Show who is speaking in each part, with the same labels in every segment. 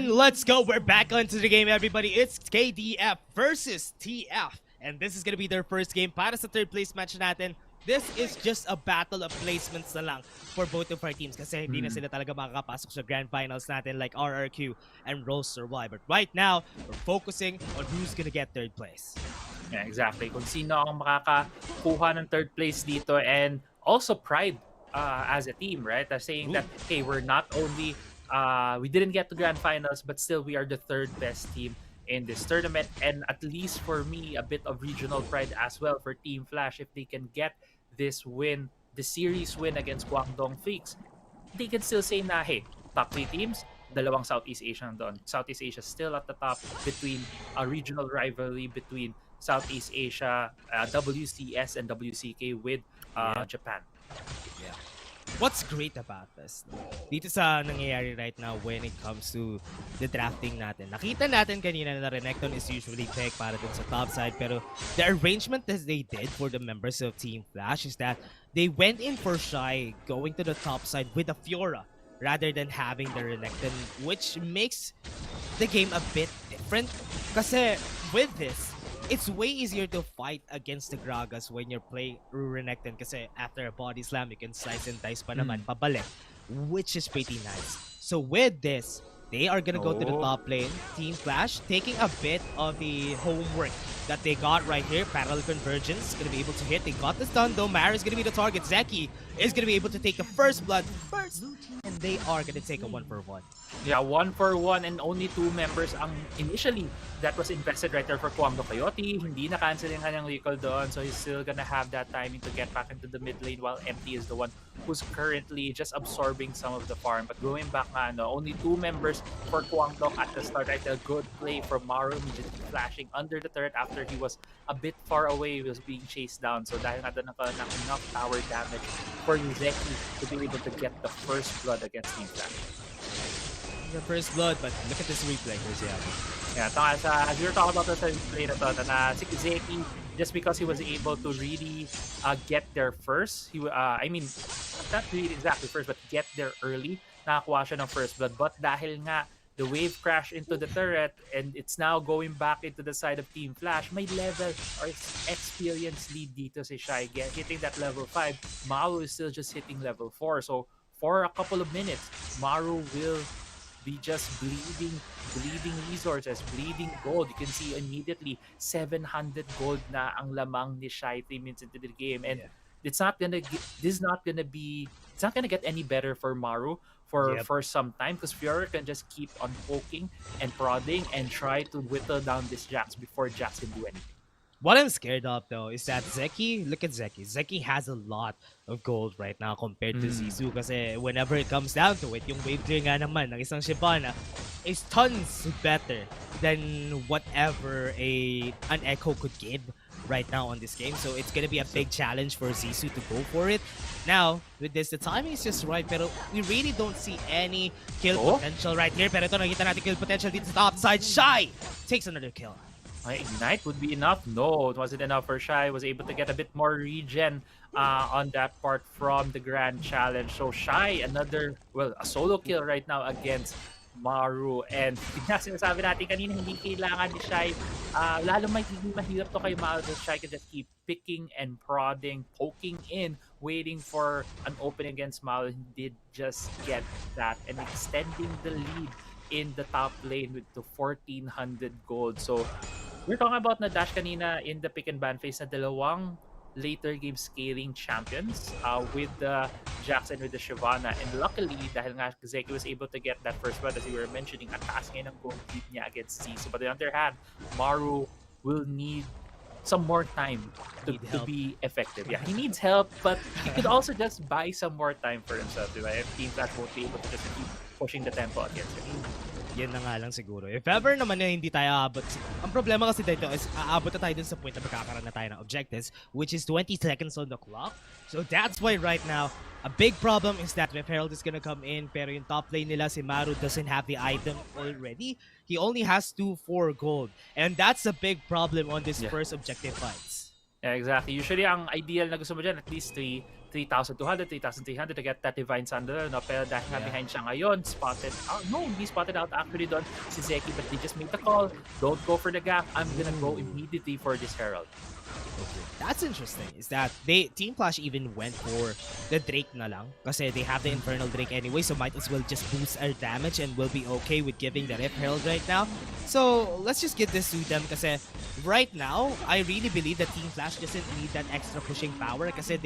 Speaker 1: And let's go. We're back onto the game, everybody. It's KDF versus TF. And this is gonna be their first game para sa third place match natin. This is just a battle of placements na lang for both of our teams kasi hindi na sila talaga makakapasok sa grand finals natin like RRQ and Roster Y. But right now, we're focusing on who's gonna get third place.
Speaker 2: Yeah, exactly. Kung sino ang makakakuha ng third place dito, and also pride as a team, right? Saying that, hey, we're not only, we didn't get to grand finals, but still we are the third best team in this tournament. And at least for me, a bit of regional pride as well for Team Flash. If they can get this win, the series win against Guangdong FREECS, they can still say na, hey, top 3 teams, dalawang Southeast Asia doon. Southeast Asia still at the top between a regional rivalry between Southeast Asia, WCS and WCK with Japan.
Speaker 1: Yeah. What's great about this dito sa nangyayari right now when it comes to the drafting natin? Nakita natin kanina na Renekton is usually picked para dun sa top side, pero the arrangement that they did for the members of Team Flash is that they went in for Shy going to the top side with a Fiora rather than having the Renekton, which makes the game a bit different. Kasi with this, it's way easier to fight against the Gragas when you're playing Renekton kasi after a body slam, you can slice and dice pa naman, pabalik, which is pretty nice. So with this, they are gonna go to the top lane. Team Flash taking a bit of the homework that they got right here. Parallel Convergence gonna be able to hit. They got the stun though. Mara is gonna be the target. Zeki is gonna be able to take the first blood first. And they are gonna take a 1-for-1.
Speaker 2: Yeah, 1-for-1 and only 2 members ang initially that was invested right there for KWANGDONG Coyote. Hindi na-cancel yung kanyang recall doon, so he's still gonna have that timing to get back into the mid lane while MT is the one who's currently just absorbing some of the farm. But going back nga, only 2 members for KWANGDONG at the start. Right, a good play from Maru, just flashing under the turret after he was a bit far away, he was being chased down. So dahil nga doon ng enough tower damage for Zeki to be able to get the first blood against Team Flash.
Speaker 1: The first blood, but look at this replay,
Speaker 2: Yeah, as we were talking about this replay na si Zeki, just because he was able to really get there first, I mean, not really exactly first, but get there early, nakakuha siya ng first blood. But dahil nga, the wave crashed into the turret and it's now going back into the side of Team Flash, may level or experience lead dito si Shy. Hitting that level 5, Maru is still just hitting level 4. So for a couple of minutes, Maru will be just bleeding resources, bleeding gold. You can see immediately 700 gold na ang lamang ni Shy 3 minutes into the game, and it's not gonna get any better for Maru for some time, because Fiora can just keep on poking and prodding and try to whittle down this Jax before Jax can do anything.
Speaker 1: What I'm scared of though is that Zeki, look at Zeki. Zeki has a lot of gold right now compared to Zizou kasi whenever it comes down to it, yung wave clear nga naman ng isang Shyvana is tons better than whatever an Echo could give right now on this game. So it's gonna be a big challenge for Zizou to go for it. Now, with this, the timing is just right, pero we really don't see any kill potential right here. Pero ito, nakita natin kill potential dito sa top side. Shy takes another kill.
Speaker 2: Ignite would be enough. No, it wasn't enough for Shy. Was able to get a bit more regen on that part from the Grand Challenge. So Shy, a solo kill right now against Maru. And sinasabi natin kanina, hindi kailangan ni Shy. Lalo mahirap to kay Maru. Shy can just keep picking and prodding, poking in, waiting for an open against Maru. He did just get that and extending the lead in the top lane with the 1,400 gold. So we're talking about na Dash kanina in the pick and ban phase na dalawang later game scaling champions with the Jax and with the Shyvana. And luckily, dahil nga Zeki was able to get that first blood, as you were mentioning, at taas ngayon ng gold lead niya against Zizou. But on the other hand, Maru will need some more time to be effective. Yeah, he needs help, but he could also just buy some more time for himself. Diba? If Team Flash won't be able to just keep pushing the tempo against him.
Speaker 1: Yan na nga lang siguro. If ever naman na hindi tayo aabot, ang problema kasi dito is aabot na tayo dun sa point na magkakaroon na tayo ng objectives, which is 20 seconds on the clock. So that's why right now, a big problem is that if Herald is gonna come in, pero yung top lane nila, si Maru doesn't have the item already. He only has 2-4 gold. And that's a big problem on this first objective fights.
Speaker 2: Yeah, exactly. Usually, ang ideal na gusto mo dyan, at least 3,200, 3,300 to get that Divine Sandal, no? Pero dahil nga
Speaker 1: Yeah.
Speaker 2: behind siya ngayon, spotted out. No, he spotted out actually doon si Zeki, but they just made the call. Don't go for the gap. I'm gonna go
Speaker 1: Ooh.
Speaker 2: immediately for this Herald.
Speaker 1: Okay. That's interesting. Is that they Team Flash even went for the Drake na lang kasi they have the Infernal Drake anyway, so might as well just boost our damage and we'll be okay with giving the Rip Herald right now. So let's just get this to them kasi right now I really believe that Team Flash doesn't need that extra pushing power kasi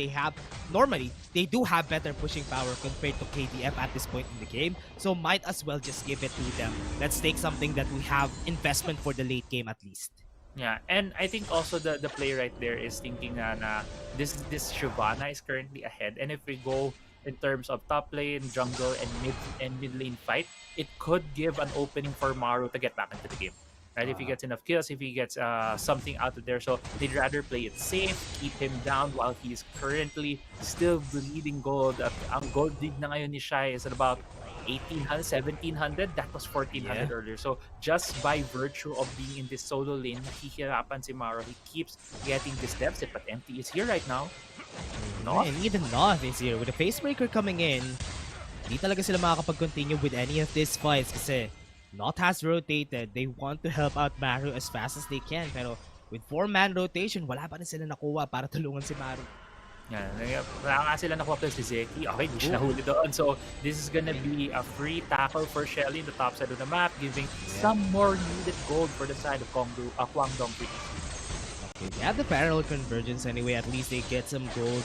Speaker 1: normally they do have better pushing power compared to KDF at this point in the game. So might as well just give it to them. Let's take something that we have investment for the late game at least.
Speaker 2: Yeah, and I think also the play right there is thinking na this Shyvana is currently ahead, and if we go in terms of top lane, jungle, and mid lane fight, it could give an opening for Maru to get back into the game. Right, if he gets enough kills, if he gets something out of there, so they'd rather play it safe, keep him down while he's currently still bleeding gold. Ang gold dig na ngayon ni Shai is at about 1,800, 1,700. That was 1,400
Speaker 1: Yeah.
Speaker 2: earlier. So just by virtue of being in this solo lane, nahihirapan si Maro. He keeps getting this deficit, but Empty is here right now. No?
Speaker 1: And even Noth is here with the Facebreaker coming in. Di talaga sila makakapag-continue with any of these fights kasi Noth has rotated. They want to help out Maru as fast as they can. Pero with 4-man rotation, wala pa rin sila nakuha para tulungan si Maru.
Speaker 2: Yan. Wala nga sila nakuha si Zeki. Okay, di siya nahuli doon. So, this is gonna be a free tackle for Shelly in the top side of the map, giving some more needed gold for the side of Kwangdong.
Speaker 1: Okay, they have the parallel convergence anyway. At least they get some gold.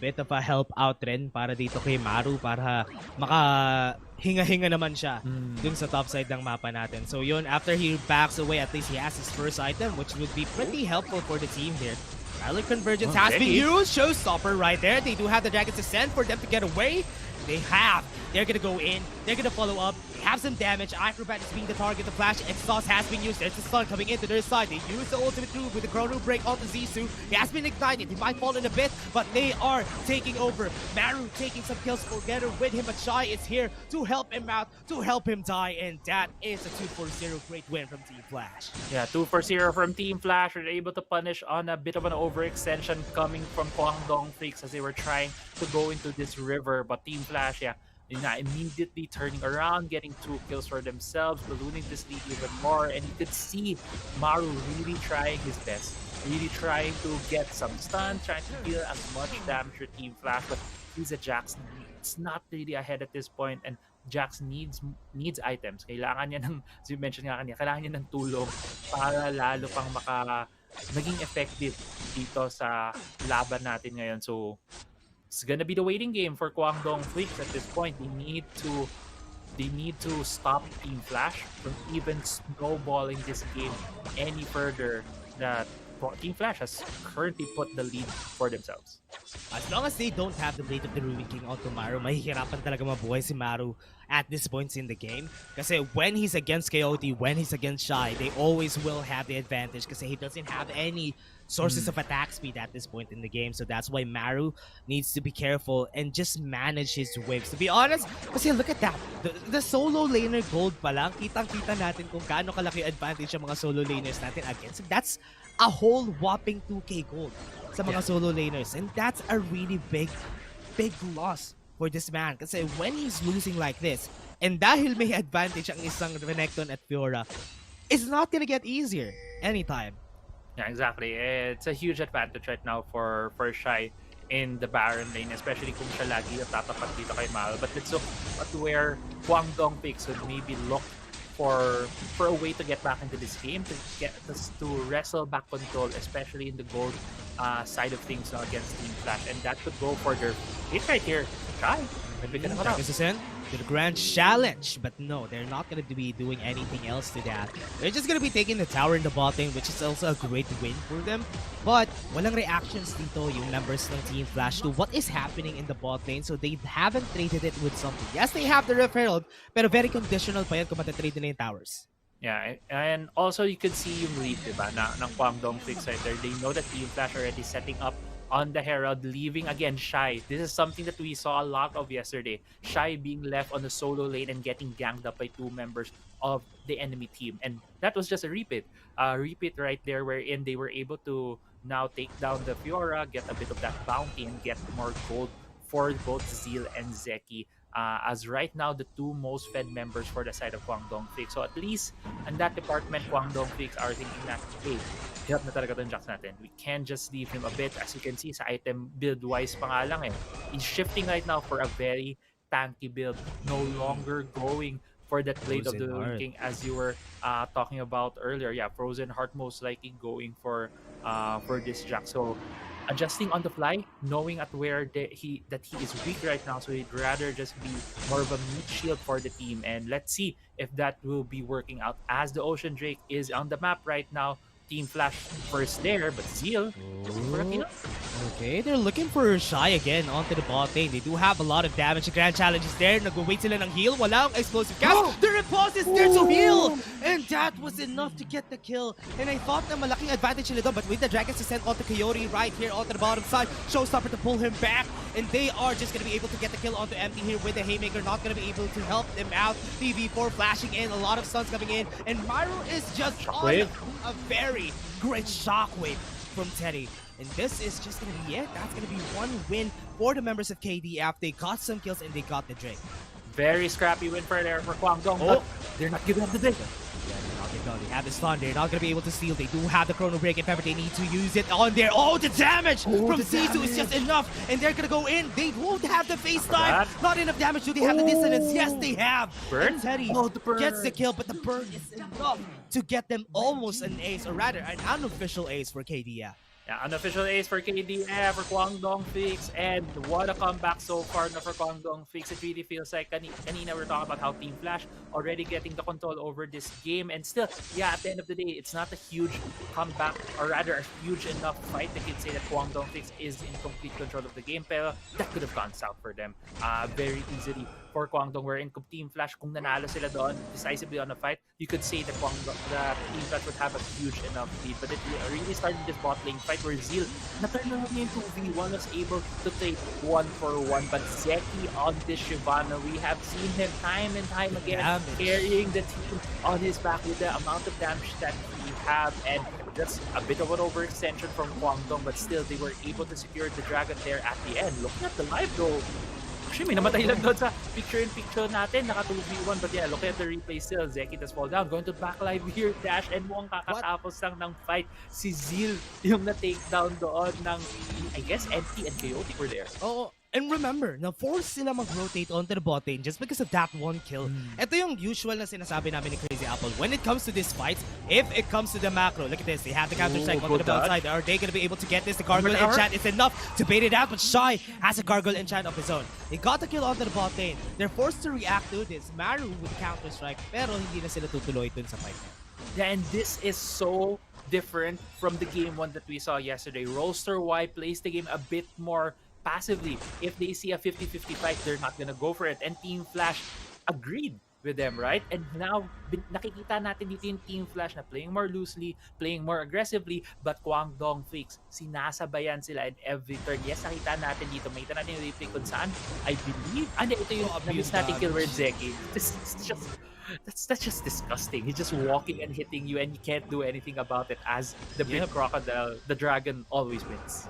Speaker 1: Bit of a help out rin para dito kay Maru para makahinga-hinga naman siya dun sa top side ng mapa natin. So yun, after he backs away, at least he has his first item, which would be pretty helpful for the team here. Parallel convergence has been used. Showstopper right there. They do have the Dragon's Ascent for them to get away. They're gonna go in. They're gonna follow up. They have some damage. Acrobat is being the target. The flash exhaust has been used. There's the stun coming into their side. They use the ultimate move with the chrono break onto Zissou. He has been ignited. He might fall in a bit, but they are taking over. Maru taking some kills together with him, but Shai is here to help him out, to help him die, and that is a 2-4-0 great win from Team Flash.
Speaker 2: Yeah, 2-4-0 from Team Flash. Were able to punish on a bit of an overextension coming from Kwangdong FREECS as they were trying to go into this river, but Team Flash, yeah, immediately turning around, getting 2 kills for themselves, ballooning this lead even more, and you could see Maru really trying his best, really trying to get some stuns, trying to deal as much damage for Team Flash, but he's a Jax. It's not really ahead at this point, and Jax needs items. Kailangan niya ng, as you mentioned nga kanina, kailangan niya ng tulong para lalo pang naging effective dito sa laban natin ngayon. So, it's gonna be the waiting game for Kwangdong FREECS at this point. They need to stop Team Flash from even snowballing this game any further. That Team Flash has currently put the lead for themselves.
Speaker 1: As long as they don't have the Blade of the Ruin King onto Maru, mahihirapan talaga mabuhay si Maru at this point in the game. Kasi when he's against KOT, when he's against Shai, they always will have the advantage kasi he doesn't have any sources of attack speed at this point in the game. So that's why Maru needs to be careful and just manage his waves. To be honest, kasi look at that. The solo laner gold pa lang, kitang-kita natin kung gaano kalaki advantage ang mga solo laners natin against him. That's a whole whopping 2k gold sa mga solo laners. And that's a really big loss for this man. Kasi when he's losing like this, and dahil may advantage ang isang Renekton at Fiora, it's not gonna get easier anytime.
Speaker 2: Yeah, exactly. It's a huge advantage right now for Shai in the Baron lane, especially kung siya lagi tatapat dito kay Mal. But let's look at where Kwangdong picks would maybe look for a way to get back into this game, to wrestle back control, especially in the gold side of things against Team Flash, and that could go for their hit right here. Try.
Speaker 1: Dragon's Ascent to the Grand Challenge, but no, they're not going to be doing anything else to that. They're just going to be taking the tower in the bot lane, which is also a great win for them. But walang reactions dito yung members ng Team Flash to what is happening in the bot lane, so they haven't traded it with something. Yes, they have the Rift Herald, pero very conditional pa yan kung matatrade nila yung towers.
Speaker 2: Yeah, and also you could see yung lead, diba, ng Kwangdong FREECS right there. They know that Team Flash already setting up on the Herald, leaving again Shai. This is something that we saw a lot of yesterday. Shai being left on the solo lane and getting ganged up by 2 members of the enemy team. And that was just a repeat. A repeat right there wherein they were able to now take down the Fiora, get a bit of that bounty, and get more gold for both Zeal and Zeki. As right now, the two most fed members for the side of Kwangdong Fix. So at least in that department, Kwangdong Fix are thinking that, hey, help na talaga tong Jax natin. We can't just leave him a bit. As you can see, sa item build-wise pa nga lang eh. He's shifting right now for a very tanky build. No longer going for that Blade of the
Speaker 1: Frozen Heart.
Speaker 2: King as you were talking about earlier. Yeah, Frozen Heart most likely going for this Jax. So adjusting on the fly, knowing at where he is weak right now, so he'd rather just be more of a meat shield for the team. And let's see if that will be working out as the Ocean Drake is on the map right now. Team Flash first there, but Zeal looking for a kill.
Speaker 1: Okay, they're looking for Shy again onto the bot lane. They do have a lot of damage. The Grand Challenge is there. Nag-wait sila ng heal. Walang explosive cast. The repulse is there to heal! And that was enough to get the kill. And I thought na malaking advantage nila doon. But with the Dragon's Descent onto Coyote right here onto the bottom side, Showstopper to pull him back. And they are just going to be able to get the kill onto Empty here with the Haymaker. Not going to be able to help them out. TV4 flashing in. A lot of stuns coming in. And Myro is just
Speaker 2: Shockwave.
Speaker 1: on a very great shockwave from Teddy. And this is just going to be it. That's going to be one win for the members of KDF. They got some kills and they got the Drake.
Speaker 2: Very scrappy win for there for Kwangdong, but they're not giving up the Drake.
Speaker 1: Yeah, they're not gonna go. They have this stun. They're not going to be able to steal. They do have the Chrono Break if ever they need to use it on there. Oh, the damage from C2 is just enough. And they're going to go in. They won't have the face time. Not enough damage. Do they have the dissonance? Yes, they have.
Speaker 2: Burn?
Speaker 1: And Teddy gets the kill, but the burn is enough to get them almost an ace, or rather an unofficial ace for KDF.
Speaker 2: Yeah, unofficial ace for KDF, for Kwangdong Fix, and what a comeback so far na for Kwangdong Fix. It really feels like kanina we're talking about how Team Flash already getting the control over this game, and still, yeah, at the end of the day, it's not a huge comeback, or rather a huge enough fight that you'd say that Kwangdong Fix is in complete control of the game, pero that could have gone south for them very easily for Kwangdong, wherein kung Team Flash, kung nanalo sila doon decisively on a fight, you could say that Team Flash would have a huge enough lead, but it really started this bot lane fight where Zeal na-turn na niya into V1, was able to take 1-for-1, but Zeki on this Shyvana, we have seen him time and time again carrying the team on his back with the amount of damage that he have, and just a bit of an overextension from Kwangdong, but still they were able to secure the dragon there at the end. Looking at the live though, actually, may namatay lang doon sa picture-in-picture natin. Naka 2v1. But yeah, look at the replay still. Zeki does fall down. Going to back live here. Dash and mukhang kakatapos lang ng fight. Si Zeal yung na-take down doon ng, I guess, Empty and Coyote were there.
Speaker 1: Oh, and remember, na-force sila mag-rotate onto the bot lane just because of that one kill. Ito yung usual na sinasabi namin ni Crazy Apple. When it comes to this fight, if it comes to the macro, look at this. They have the counter-strike onto the bot side. Are they going to be able to get this? The Gargoyle enchant is enough to bait it out, but Shy has a Gargoyle enchant of his own. They got the kill onto the bot lane. They're forced to react to this. Maru with counter-strike, pero hindi na sila tutuloy dun sa fight.
Speaker 2: Yeah, and this is so different from the game one that we saw yesterday. Roster Y plays the game a bit more passively. If they see a 50-50 fight, they're not gonna go for it. And Team Flash agreed with them, right? And now, nakikita natin dito yung Team Flash na playing more loosely, playing more aggressively, but Kwangdong Fix, sinasabayan sila in every turn. Yes, nakita natin dito. Makita natin yung replay kung saan, I believe, ito yung na-miss natin kill word Zeki. That's just disgusting. He's just walking and hitting you and you can't do anything about it, as the big crocodile, the dragon, always wins.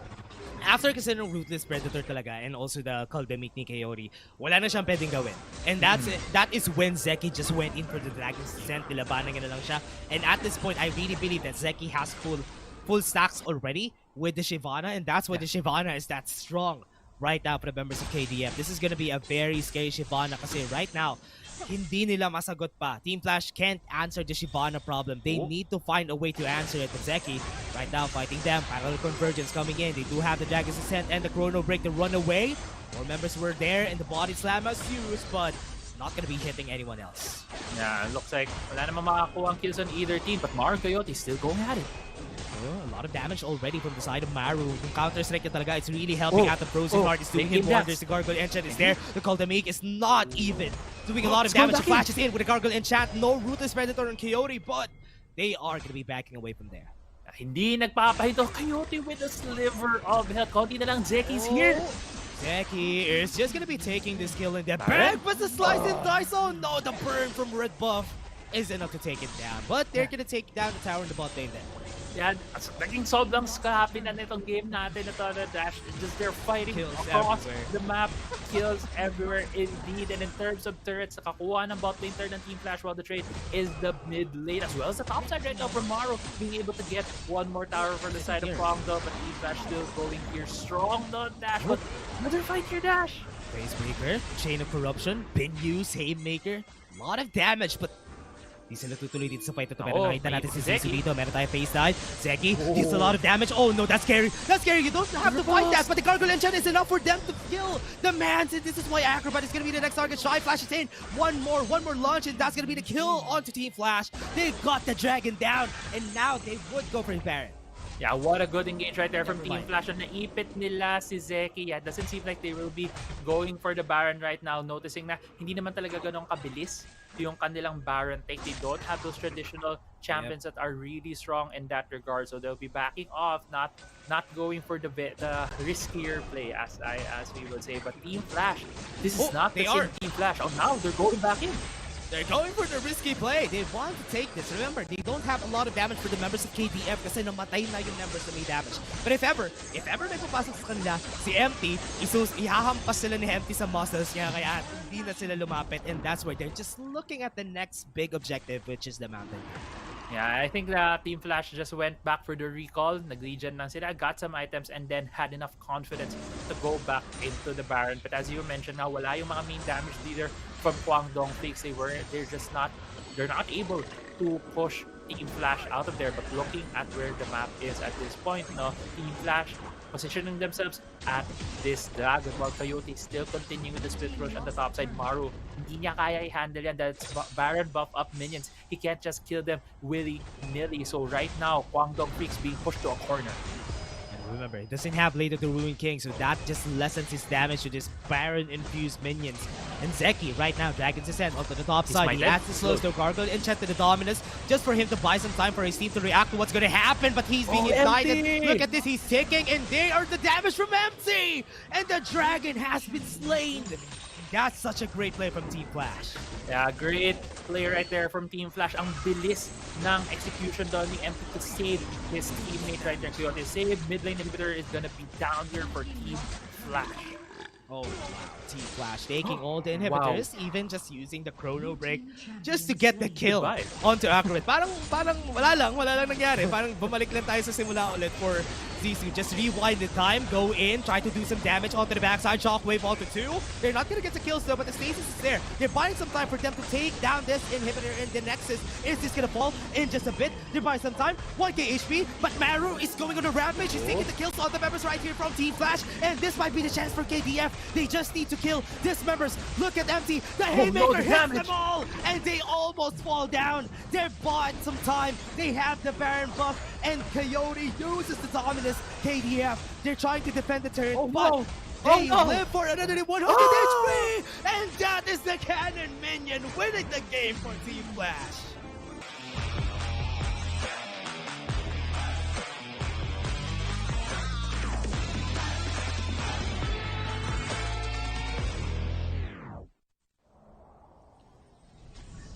Speaker 1: After kasi ng Ruthless Predator talaga and also the Caldemic ni Coyote, wala na siyang pwedeng gawin. And that is when Zeki just went in for the Dragon's Descent. Nilabanan niya na lang siya. And at this point, I really believe that Zeki has full stacks already with the Shyvana, and that's why the Shyvana is that strong right now for the members of KDF. This is gonna be a very scary Shyvana kasi right now, hindi nila masagot pa. Team Flash can't answer the Shyvana problem. They need to find a way to answer it. But Zeki, right now, fighting them. Parallel Convergence coming in. They do have the Dragon's Descent and the Chrono Break to run away. More members were there, and the Body Slam as used, but not gonna be hitting anyone else.
Speaker 2: Yeah, it looks like wala namang makakuha ang kills on either team, but Maru Coyote is still going at it.
Speaker 1: A lot of damage already from the side of Maru. Yung counter-strike niya talaga, it's really helping out the Frozen Heart. It's doing him wonders. The Gargoyle Enchant is there. The Caldemic is not even doing a lot of damage. He flashes in with the Gargoyle Enchant. No Ruthless Predator on Coyote, but they are going to be backing away from there.
Speaker 2: Hindi nagpapahinto. Coyote with a sliver of health. Konti na lang, Zeki's here.
Speaker 1: Zeki is just going to be taking this kill in there. Bang! But the slice and dice. Oh no, the burn from Red Buff is enough to take it down. But they're going to take down the tower in the bot lane then.
Speaker 2: Yan, naging sobrang scrappy na nitong game natin na to na Dash. Just they're fighting
Speaker 1: Kills
Speaker 2: across
Speaker 1: everywhere.
Speaker 2: the map. Kills everywhere indeed. And in terms of turrets, nakakuha ng bot lane turn ng Team Flash while the trade is the mid lane as well as the top side right now for Maro being able to get one more tower for the side of Kwangdong, but Team Flash still going here strong on Dash. But another fight here, Dash.
Speaker 1: Facebreaker, Chain of Corruption, Bin Use, Haymaker. A lot of damage, but di sila tutuloy dito sa fight na to. Pero nakita natin si Zeki dito. Meron tayo face dive. Zeki deals a lot of damage. Oh no, that's scary. That's scary. You don't have to fight that, but the Gargoyle Enchant is enough for them to kill the Mans. And this is why Acrobat is going to be the next target. Shy flashes in. One more launch, and that's going to be the kill onto Team Flash. They've got the Dragon down, and now they would go for the Baron.
Speaker 2: Yeah, what a good engage right there from Team Flash. And naipit nila si Zeki. Yeah, doesn't seem like they will be going for the Baron right now. Noticing na hindi naman talaga ganun kabilis yung kanilang Baron take. They don't have those traditional champions that are really strong in that regard. So they'll be backing off, not going for the riskier play, as we would say. But Team Flash, this is not the same Team Flash. Oh, now they're going back in.
Speaker 1: They're going for the risky play. They want to take this. Remember, they don't have a lot of damage for the members of KDF kasi namatay na yung members na may damage. But if ever may papasok sa kanila, si Empty, ihahampas sila ni Empty sa muscles niya kaya hindi na sila lumapit, and that's where they're just looking at the next big objective, which is the mountain.
Speaker 2: Yeah, I think the Team Flash just went back for the recall. Nag-regen lang sila, got some items, and then had enough confidence to go back into the Baron. But as you mentioned now, wala yung mga main damage leader from Kwangdong FREECS. They're not able to push Team Flash out of there. But looking at where the map is at this point, no, Team Flash positioning themselves at this Dragon while Coyote still continuing with the split rush on the top side. Maru, hindi niya kaya i-handle yan. That's Baron buff up minions. He can't just kill them willy-nilly. So right now, Kwangdong FREECS being pushed to a corner.
Speaker 1: Remember, he doesn't have Blade of the Ruined King, so that just lessens his damage to this Baron-infused minions. And Zeki, right now, dragging his hand onto the top side. He has to slow the Gargoyle Enchant to the Dominus just for him to buy some time for his team to react to what's going to happen, but he's being ignited. Look at this, he's ticking, and they are the damage from Empty! And the Dragon has been slain! That's such a great play from Team Flash.
Speaker 2: Yeah, great play right there from Team Flash. Ang bilis ng execution doon ni Empty to save his teammate right there. Coyote save, mid lane inhibitor is gonna be down here for Team Flash.
Speaker 1: Oh, wow. Team Flash taking all the inhibitors, even just using the chrono break just to get the kill onto Acrobat. Parang wala lang nangyari. Parang bumalik lang tayo sa simula ulit for Zissou. Just rewind the time, go in, try to do some damage onto the backside. Shockwave onto 2. They're not gonna get the kills though, but the stasis is there. They're buying some time for them to take down this inhibitor in the Nexus. Is this gonna fall in just a bit? They're buying some time. 1k HP, but Maru is going on a rampage. He's taking the kills on the members right here from Team Flash, and this might be the chance for KDF. They just need to kill these members. Look at Empty. The Haymaker hits them all, and they almost fall down. They're bought some time. They have the Baron buff, and Coyote uses the Dominus. KDF, they're trying to defend the turret, but they live for another 100 HP, and that is the Cannon Minion winning the game for Team Flash.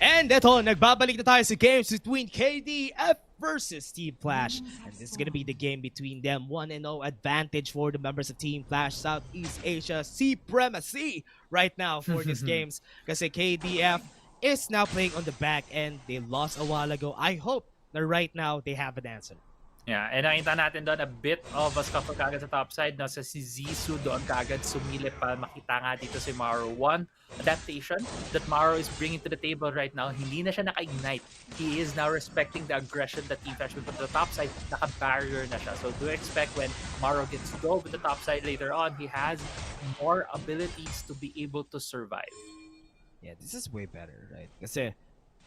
Speaker 1: And eto, nagbabalik na tayo sa games between KDF versus Team Flash. And this is gonna be the game between them. 1-0 advantage for the members of Team Flash. Southeast Asia supremacy right now for these games. Kasi KDF is now playing on the back end. They lost a while ago. I hope that right now they have an answer.
Speaker 2: Yeah, and nakita natin doon a bit of a scuffle kagad sa top side. Nasa si Zissou doon kagad sumilip pa. Makita nga dito si Maro. One adaptation that Maro is bringing to the table right now. Hindi na siya naka-ignite. He is now respecting the aggression that Team Flash will put to the top side. Naka-barrier na siya. So do expect when Maro gets to go with the top side later on, he has more abilities to be able to survive.
Speaker 1: Yeah, this is way better, right? Kasi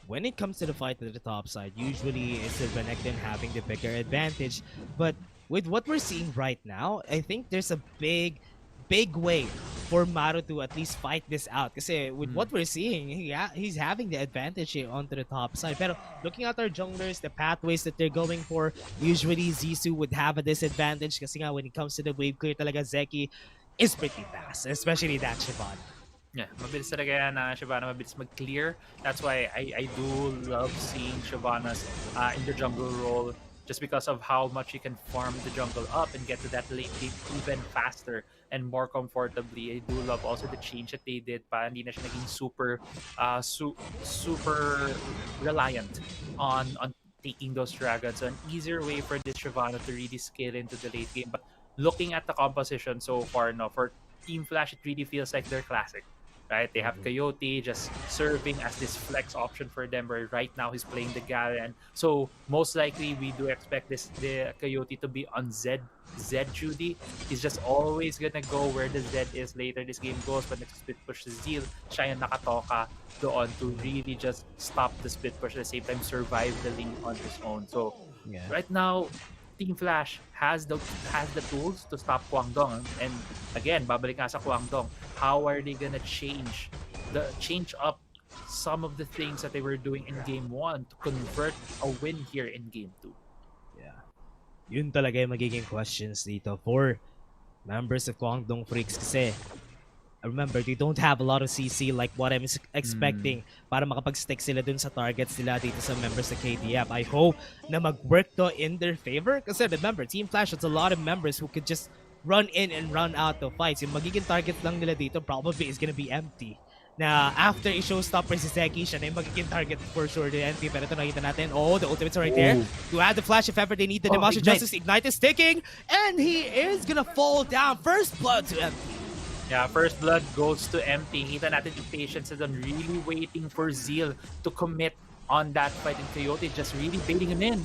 Speaker 1: when it comes to the fight at the top side, usually it's the Renekton having the bigger advantage. But with what we're seeing right now, I think there's a big way for Maru to at least fight this out. Kasi with what we're seeing, he's having the advantage here onto the top side. Pero looking at our junglers, the pathways that they're going for, usually Zissou would have a disadvantage. Kasi nga when it comes to the wave clear talaga, Zeki is pretty fast, especially that Shyvana.
Speaker 2: Yeah, mabilis talaga yan na Shyvana, mabilis mag-clear. That's why I do love seeing Shyvana's in the jungle role just because of how much he can farm the jungle up and get to that late game even faster and more comfortably. I do love also the change that they did. Pa hindi na siya naging super reliant on taking those dragons. So an easier way for this Shyvana to really scale into the late game. But looking at the composition so far, no, for Team Flash, it really feels like they're classic. Right? They have Coyote just serving as this flex option for them, where right now he's playing the Garen. So most likely we do expect the Coyote to be on Z Judy. He's just always gonna go where the Z is later this game goes, but next split push to Zeal, siya yung nakatoka doon to really just stop the split push at the same time survive the lane on his own. So right now Team Flash has the tools to stop Kwangdong. And again, babalik nga sa Kwangdong, how are they gonna change up some of the things that they were doing in game 1 to convert a win here in game 2?
Speaker 1: Yeah. Yun talaga yung magiging questions dito for members of Kwangdong Freaks kasi remember, they don't have a lot of CC like what I'm expecting para makapag-stick sila dun sa targets nila dito sa members of KDF. I hope na mag-work to in their favor kasi remember, Team Flash has a lot of members who could just run in and run out of fights. Yung magiging target lang nila dito probably is gonna be empty. Na after i-showstopper si Zeki, siya na yung magiging target for sure to empty. Pero ito nakita natin, the ultimates are right there. To add the flash if ever they need the Demotion Justice. Ignite is ticking, and he is gonna fall down. First blood to empty.
Speaker 2: Yeah, first blood goes to empty. Kita natin yung patience is on really waiting for Zeal to commit on that fight in Coyote, just really baiting him in.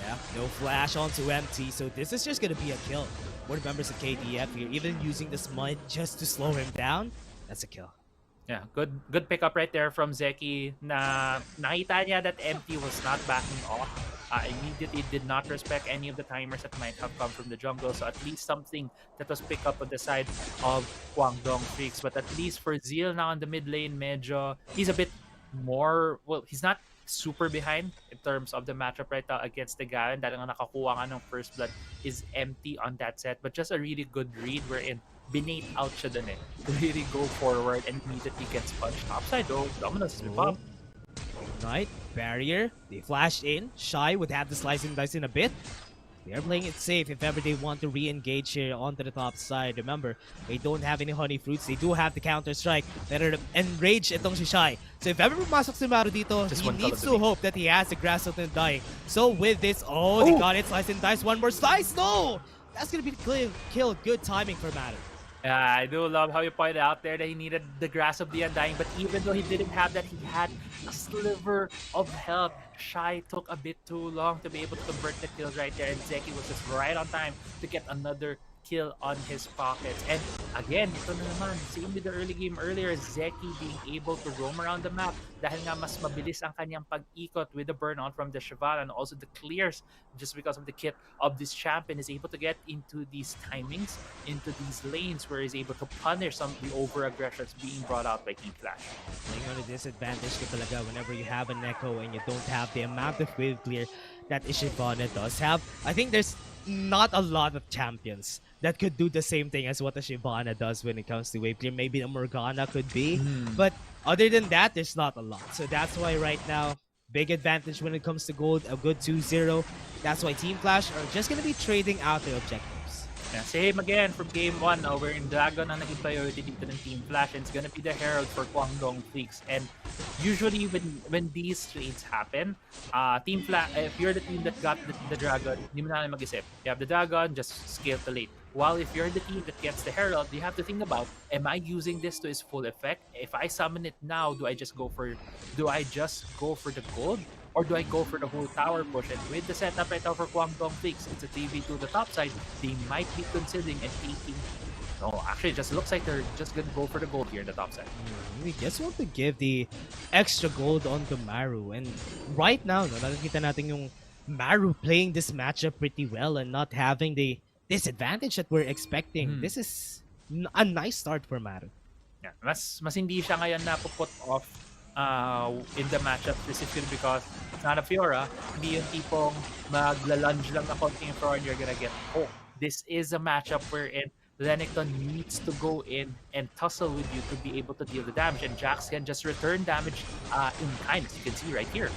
Speaker 1: Yeah, no flash onto empty, so this is just gonna be a kill. More members of KDF here, even using the smite just to slow him down, that's a kill.
Speaker 2: Yeah, good pickup right there from Zeki. Na nakita niya that empty was not backing off. Immediately did not respect any of the timers that might have come from the jungle. So at least something that was picked up on the side of Kwangdong Freaks. But at least for Zeal now in the mid lane, medyo he's a bit more, well, he's not super behind in terms of the matchup right now against the Garen. Dahil nga nakakuha nga ng first blood is empty on that set. But just a really good read wherein binate out siya dun to really go forward and immediately gets punched. Topside though, Dominus is up.
Speaker 1: Right, barrier, they flashed in. Shy would have the slice and dice in a bit. They're playing it safe if ever they want to re-engage here onto the top side. Remember, they don't have any honey fruits. They do have the counter strike. Better enrage itong si Shy. So if ever pumasok si Maru dito, he needs to hope that he has the grass of the dying. So with this, they got it, slice and dice. One more slice, no! That's gonna be the kill. Good timing for Maru.
Speaker 2: Yeah, I do love how you pointed out there that he needed the grass of the undying, but even though he didn't have that, he had a sliver of health. Shy took a bit too long to be able to convert the kills right there, and Zeki was just right on time to get another kill on his pockets. And again, ito na naman, same with the early game earlier, Zeki being able to roam around the map dahil nga mas mabilis ang kanyang pag-ikot with the burnout from the Shyvana and also the clears just because of the kit of this champion is able to get into these timings, into these lanes where he's able to punish some of the over-aggressions being brought out by Team Flash.
Speaker 1: Playing on a disadvantage ka talaga whenever you have an echo and you don't have the amount of wave clear that Shyvana does have. I think there's not a lot of champions that could do the same thing as what the Shyvana does when it comes to wave clear. Maybe the Morgana could be, but other than that, there's not a lot. So that's why right now, big advantage when it comes to gold, a good 2-0. That's why Team Flash are just going to be trading out their objectives.
Speaker 2: Yeah, same again from game 1. We're in Dragon ang naging priority dito ng Team Flash, and it's gonna be the Herald for Kwangdong Freaks. And usually when these trades happen, Team Flash, if you're the team that got the Dragon, hindi mo na mag-isip. You have the Dragon, just scale to late. While if you're the team that gets the Herald, you have to think about, am I using this to its full effect? If I summon it now, do I just go for the gold? Or do I go for the whole tower push? And with the setup right now for Kwangdong Freaks, it's a 3v2 the top side. They might be considering and taking. No, actually, it just looks like they're just gonna go for the gold here in the top side.
Speaker 1: We just want to give the extra gold onto Maru. And right now, nakikita natin yung Maru playing this matchup pretty well and not having the disadvantage that we're expecting. This is a nice start for Maru.
Speaker 2: Yeah, mas hindi siya ngayon na put off in the matchup specifically because it's not a Fiora. Hindi yung tipong magla-lunge lang na konting Fiora and you're gonna get this is a matchup wherein Renekton needs to go in and tussle with you to be able to deal the damage, and Jax can just return damage in kind, as you can see right here.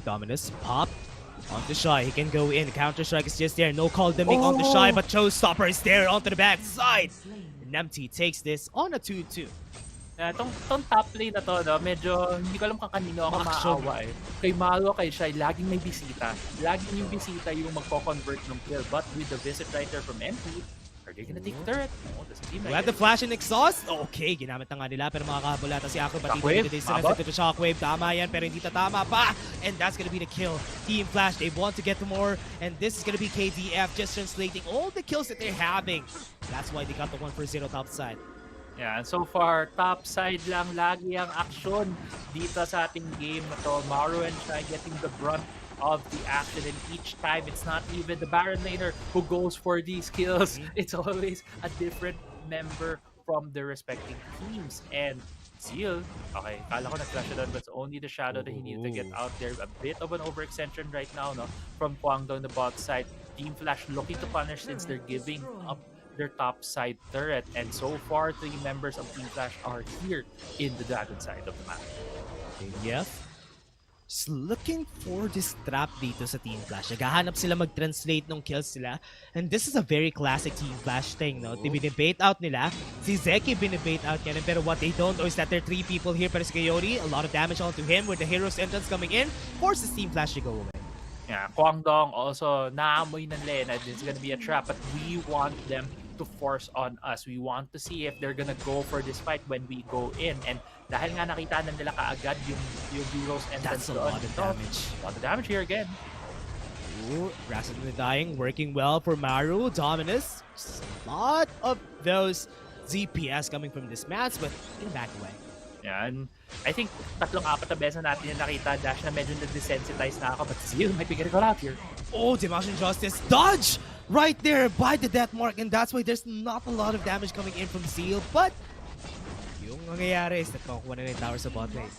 Speaker 1: Dominus pop. Onto Shy, he can go in. Counter strike is just there. No call to make onto Shy, but Showstopper is there onto the back side. And Empty takes this on a 2-2.
Speaker 2: Tong top lane na to, no, medyo hindi ko alam kung kanino ako maawa eh. Kay Malo, kay Shai, laging may bisita. Laging yung bisita yung magko-convert ng kill. But with the visit right there from MP, are they gonna take turret? No, doesn't seem
Speaker 1: We
Speaker 2: like
Speaker 1: had the
Speaker 2: it.
Speaker 1: flash and exhaust. Okay, ginamit na nga nila pero makakahabol ata si Ako. But
Speaker 2: Shockwave,
Speaker 1: dito to Shockwave. Tama yan pero hindi tatama pa. And that's gonna be the kill. Team Flash, they want to get more. And this is gonna be KDF just translating all the kills that they're having. That's why they got the 1-0 top side.
Speaker 2: Yeah, and so far, top side lang lagi ang aksyon dito sa ating game na to. Maru and Shai getting the brunt of the action, and each time it's not even the Baron laner who goes for these kills. It's always a different member from the respective teams. And Seal, okay, kala ko nag-flash doon, but it's only the shadow that he needed to get out there. A bit of an overextension right now, no, from Kwangdong, the bot side. Team Flash looking to punish since they're giving up their top side turret, and so far 3 members of Team Flash are here in the Dragon side of the map.
Speaker 1: KDF just looking for this trap dito sa Team Flash. Naghahanap sila mag-translate ng kills nila, and this is a very classic Team Flash thing, no? Binibait out nila. Si Zeki binibait out niya, pero what they don't know is that there are 3 people here, pero si Coyote, a lot of damage onto him with the hero's entrance coming in, forces Team Flash to go away.
Speaker 2: Yeah, Kwangdong also naamoy ng Lena. This is gonna be a trap, but we want them to force on us. We want to see if they're gonna go for this fight when we go in. And dahil nga nakita na nila kaagad yung hero's entrance.
Speaker 1: That's a lot of damage.
Speaker 2: A lot of damage here again.
Speaker 1: Ooh, Rasmussen dying, working well for Maru. Dominus, just a lot of those ZPS coming from this match, but in back away.
Speaker 2: Yeah, and I think 3-4 na beses na natin yung nakita, Dash, na medyo na-desensitize na ako, but Seal might be getting got out here.
Speaker 1: Oh, Dimension Justice dodge right there by the death mark, and that's why there's not a lot of damage coming in from Seal, but yung nangyayari is nagkakuha na yung tower sa bot lane.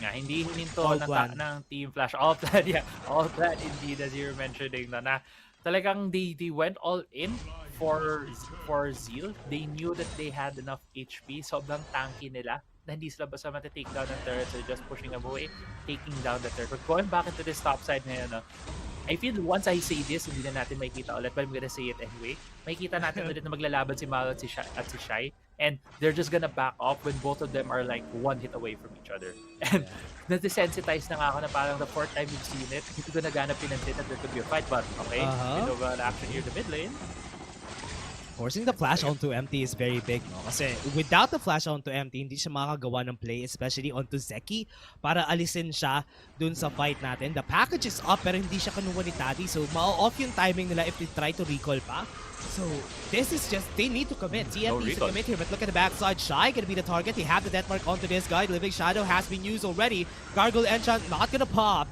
Speaker 2: Yeah, hindi hininto
Speaker 1: All
Speaker 2: ng,
Speaker 1: plan.
Speaker 2: ng Team Flash. All plan, yeah. All plan indeed, as you're mentioning na talagang they went all in for Zeal. They knew that they had enough HP. Sobrang tanky nila na hindi sila basta mati-take down ng turret. So just pushing them away, taking down the turret. But going back into this top side ngayon, I feel once I say this, hindi na natin makikita ulit, but I'm gonna say it anyway. Makikita natin ulit na maglalaban si Malo at si Shai, and they're just gonna back off when both of them are like 1 hit away from each other. And na-desensitize na nga ako na parang the 4th time you've seen it, hindi ko naganap pinansin that there could be a fight, but okay, bit of an action here in the mid lane.
Speaker 1: Forcing the flash onto Empty is very big, no? Kasi without the flash onto Empty, hindi siya makakagawa ng play, especially onto Zeki, para alisin siya dun sa fight natin. The package is up, pero hindi siya kanuha ni Taddy, so ma-off yung timing nila if they try to recall pa. So this is just, they need to commit. TF needs to commit here, but look at the backside. Shy gonna be the target. They have the death mark onto this guy. Living Shadow has been used already. Gargle Enchant not gonna pop.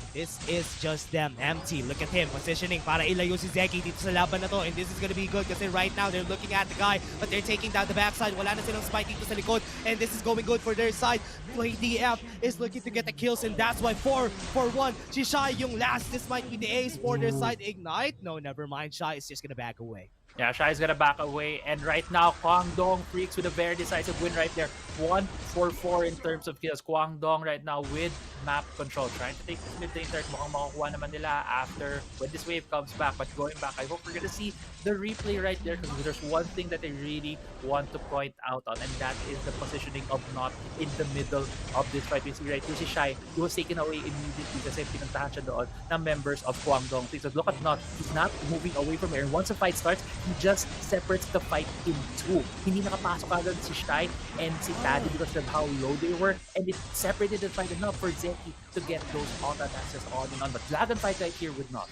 Speaker 1: This is just them. Empty. Look at him positioning para ilayo si Zeki dito sa laban na to. And this is gonna be good kasi right now they're looking at the guy, but they're taking down the backside. Wala na silang spike dito sa likod. And this is going good for their side. KDF is looking to get the kills, and that's why 4-for-1. Shy yung last. This might be the ace for their side. Ignite? No, never mind. Shy is just gonna back away.
Speaker 2: Yeah, Shai's gonna back away, and right now, Kwangdong Freaks with a very decisive win right there. 1-for-4 in terms of kills. Kwangdong right now with map control, trying to take this mid lane turret. Mukhang makukuha naman nila after when this wave comes back. But going back, I hope we're gonna see the replay right there, because there's one thing that I really want to point out on, and that is the positioning of Not in the middle of this fight. We see right here si Shai, he was taken away immediately kasi pinuntahan siya doon ng members of Kwangdong. So look at Not, he's not moving away from here. And once the fight starts, he just separates the fight in 2. Hindi nakapasok agad si Shai and si Taddy because of how low they were, and it separated the fight enough for Zeki to get those auto attacks on and on. But Dragon fight right here with Not.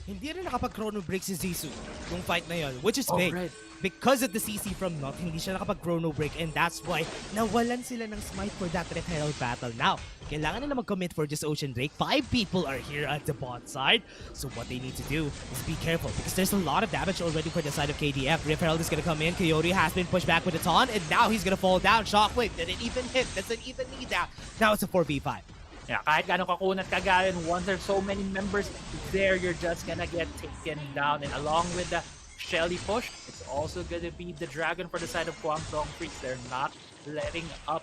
Speaker 1: Hindi rin nakapag-chrono break si Zissou nung fight na yun, which is big.
Speaker 2: Right.
Speaker 1: Because of the CC from Not, hindi siya nakapag-chrono break, and that's why nawalan sila ng smite for that Red Herald battle. Now, kailangan nila mag-commit for this Ocean Drake. 5 people are here at the bot side, so what they need to do is be careful, because there's a lot of damage already for the side of KDF. Red Herald is gonna come in, Coyote has been pushed back with a taunt, and now he's gonna fall down. Shockwave didn't even hit, doesn't even need that. Now it's a 4v5.
Speaker 2: Yeah, kahit gano'ng kakunat kagayan, once there's so many members there, you're just gonna get taken down. And along with the Shelly push, it's also gonna be the Dragon for the side of Kwangdong Freaks. They're not letting up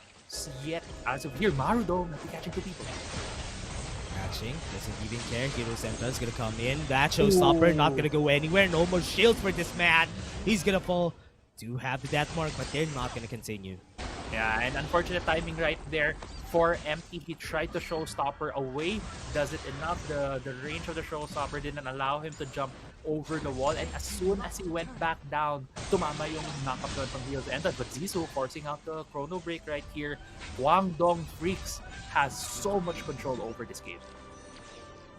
Speaker 2: yet. As of here, Maru though, not catching 2 people.
Speaker 1: Catching, doesn't even care. Hero Sentra's gonna come in. That showstopper not gonna go anywhere. No more shield for this man. He's gonna fall. Do have the death mark, but they're not gonna continue.
Speaker 2: Yeah, and unfortunate timing right there for MT. He tried to showstopper away. Does it enough? The range of the showstopper didn't allow him to jump over the wall. And as soon as he went back down, tumama yung knockup doon from Hero's Entrance. But Zisu forcing out the chrono break right here. Kwangdong Freaks has so much control over this game.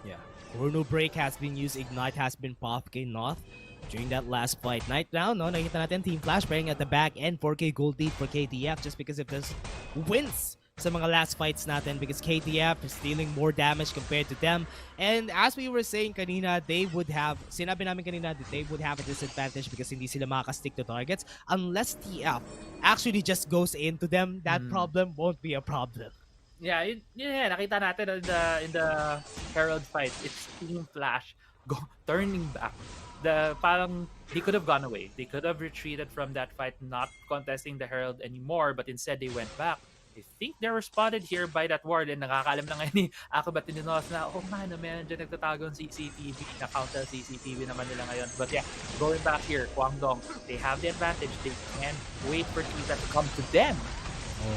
Speaker 1: Yeah. Chrono break has been used. Ignite has been popped. Okay, North. During that last fight. Night round, no? Nakita natin Team Flash playing at the back end. 4K gold lead for KDF just because of this wins sa mga last fights natin because KDF is dealing more damage compared to them. And as we were saying kanina, they would have, sinabi namin kanina that they would have a disadvantage because hindi sila makaka-stick to targets. Unless TF actually just goes into them, that problem won't be a problem.
Speaker 2: Yeah, nakita natin in the Herald fight. It's Team Flash turning back. Parang they could have gone away. They could have retreated from that fight, not contesting the Herald anymore, but instead they went back. I think they were spotted here by that ward and nakakaalam na ngayon ni Akabat Tininos na, oh man, meron dyan nagtatagong CCTV. Na-counter CCTV naman nila ngayon. But yeah, going back here, Kwangdong, they have the advantage. They can wait for teams that to come to them.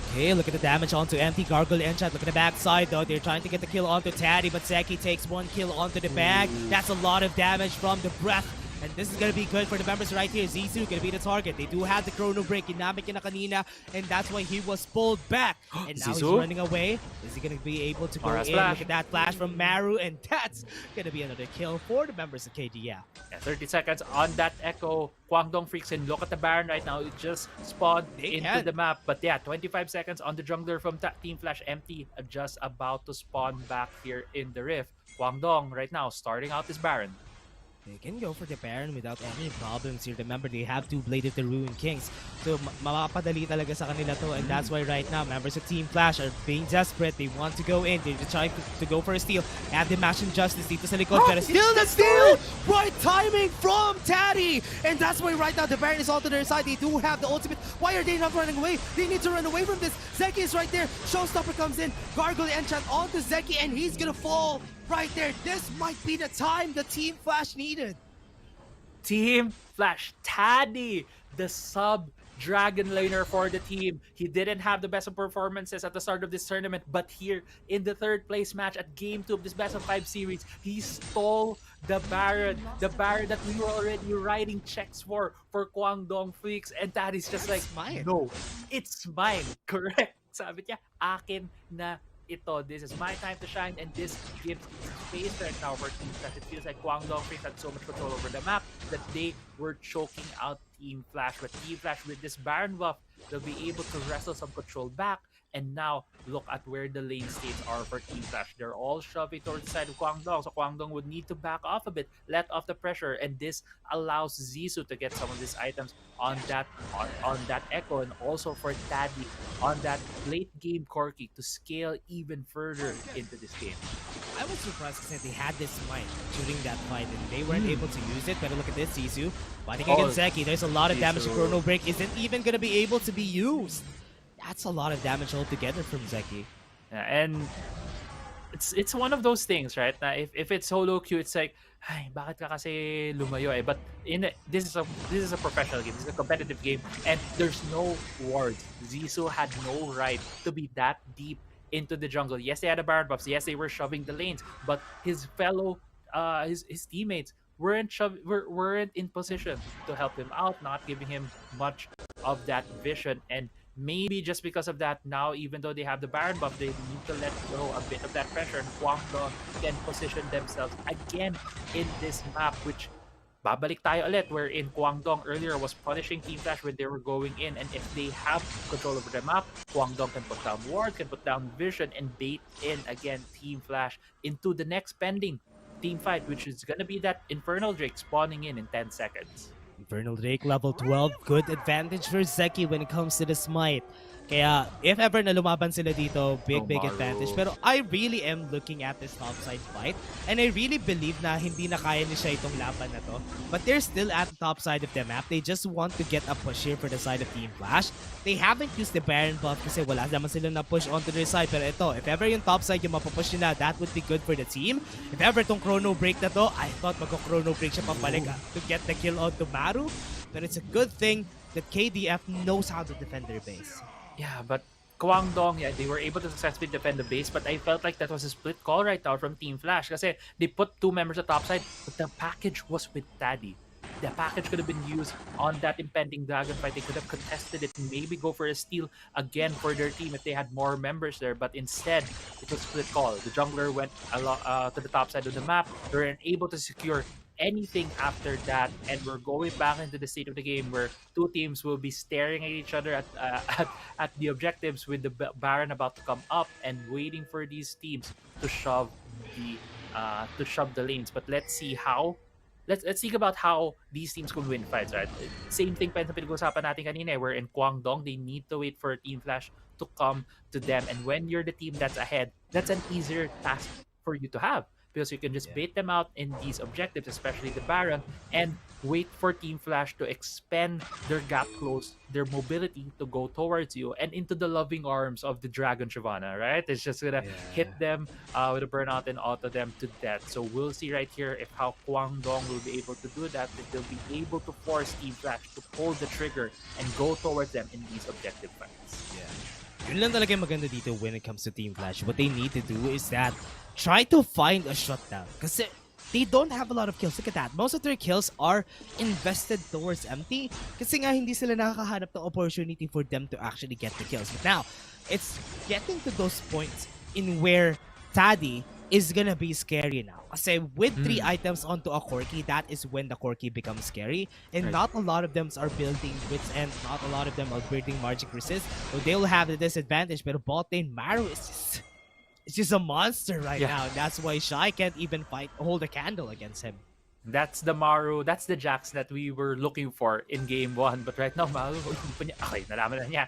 Speaker 1: Okay, look at the damage onto Empty. Gargle Enchant. Look at the backside though. They're trying to get the kill onto Taddy, but Zeki takes one kill onto the bag. That's a lot of damage from the breath. And this is going to be good for the members right here. Zisu going to be the target. They do have the chrono break. Ginamit niya na kanina, and that's why he was pulled back. And now he's running away. Is he going to be able to go in? Look at that flash from Maru, and that's going to be another kill for the members of KDF.
Speaker 2: Yeah, 30 seconds on that Echo. Kwangdong Freaks, and look at the Baron right now. It just spawned into the map. But yeah, 25 seconds on the jungler from Team Flash. Empty, just about to spawn back here in the Rift. Kwangdong right now starting out this Baron.
Speaker 1: They can go for the Baron without any problems here. Remember, they have two Bladed the Ruin Kings. So, mapapadali talaga sa kanila to. And that's why right now, members of Team Flash are being desperate. They want to go in. They're trying to go for a steal. Have the Mash Injustice dito sa likod. Pero still the steal! Right timing from Taddy! And that's why right now, the Baron is all to their side. They do have the ultimate. Why are they not running away? They need to run away from this. Zeki is right there. Showstopper comes in. Gargle Enchant onto Zeki, and he's gonna fall. Right there, this might be the time the Team Flash needed.
Speaker 2: Team Flash, Taddy, the sub-dragon laner for the team. He didn't have the best of performances at the start of this tournament, but here in the third place match at Game 2 of this best of 5 series, he stole the Baron that we were already writing checks for Kwangdong Freaks, and Taddy's just like,
Speaker 1: mine.
Speaker 2: No, it's mine. Correct. Sabi niya, akin na ito. This is my time to shine, and this gives space right now for Team Flash. It feels like Kwangdong Freaks had so much control over the map that they were choking out Team Flash. But Team Flash, with this Baron buff, they'll be able to wrestle some control back. And now, look at where the lane states are for Team Flash. They're all shoving towards the side of Kwangdong. So Kwangdong would need to back off a bit, let off the pressure. And this allows Zisu to get some of these items on that Echo. And also for Taddy on that late game Corki to scale even further into this game.
Speaker 1: I was surprised because they had this might during that fight and they weren't able to use it. But look at this, Zisu fighting against Zeki. There's a lot of damage. Chrono Break isn't even going to be able to be used. That's a lot of damage altogether from Zeki.
Speaker 2: Yeah, and it's one of those things, right? Na if it's solo queue, it's like, ay, bakit ka kasi lumayo eh? But this is a professional game. This is a competitive game, and there's no wards. Zisu had no right to be that deep into the jungle. Yes, they had a Baron buffs. Yes, they were shoving the lanes, but his fellow, his teammates weren't in position to help him out, not giving him much of that vision. And maybe just because of that, now even though they have the Baron buff, they need to let go a bit of that pressure, and Kwangdong can position themselves again in this map, which babalik tayo ulit, wherein Kwangdong earlier was punishing Team Flash when they were going in, and if they have control over the map, Kwangdong can put down ward, can put down vision, and bait in again Team Flash into the next pending team fight, which is gonna be that Infernal Drake spawning in 10 seconds.
Speaker 1: Infernal Drake level 12. Good advantage for Zeki when it comes to the smite. Kaya if ever na lumaban sila dito, big advantage.
Speaker 2: Maru.
Speaker 1: Pero I really am looking at this topside fight and I really believe na hindi na kaya ni siya itong laban na to. But they're still at the top side of the map. They just want to get a push here for the side of Team Flash. They haven't used the Baron buff kasi wala naman sila na push onto their side. Pero ito, if ever yung top side yung mapapush nila, that would be good for the team. If ever tong chrono break na to, I thought magko-chrono break siya pabalik to get the kill onto Maru. But it's a good thing that KDF knows how to defend their base.
Speaker 2: Yeah, but Kwangdong, yeah, they were able to successfully defend the base, but I felt like that was a split call right now from Team Flash kasi they put 2 members at topside, but the package was with Taddy. The package could have been used on that impending dragon fight. They could have contested it and maybe go for a steal again for their team if they had more members there, but instead, it was split call. The jungler went to the top side of the map. They were unable to secure anything after that, and we're going back into the state of the game where two teams will be staring at each other at the objectives with the Baron about to come up and waiting for these teams to shove the lanes. But let's see how let's think about how these teams could win fights, right? Same thing pa yung pinag-usapan natin kanina, where in Kwangdong, they need to wait for Team Flash to come to them. And when you're the team that's ahead, that's an easier task for you to have because you can just bait them out in these objectives, especially the Baron, and wait for Team Flash to expend their gap close, their mobility to go towards you and into the loving arms of the Dragon Shyvana, right? It's just gonna hit them with a burnout and auto them to death. So we'll see right here if how Kwangdong will be able to do that, if they'll be able to force Team Flash to pull the trigger and go towards them in these objective fights.
Speaker 1: Yun lang talaga yung maganda dito when it comes to Team Flash. What they need to do is that try to find a shutdown. Kasi they don't have a lot of kills. Look at that. Most of their kills are invested towards empty. Kasi nga hindi sila nakakahanap ng opportunity for them to actually get the kills. But now, it's getting to those points in where Taddy is gonna be scary now. Kasi with 3 items onto a Corki, that is when the Corki becomes scary. And not a lot of them are building wits and not a lot of them are building magic resist. So they'll have the disadvantage. Pero bot lane Maru is just a monster right now. That's why Shy can't even hold a candle against him.
Speaker 2: That's the Maru, that's the Jax that we were looking for in game 1. But right now, Maru, okay, nalaman na niya.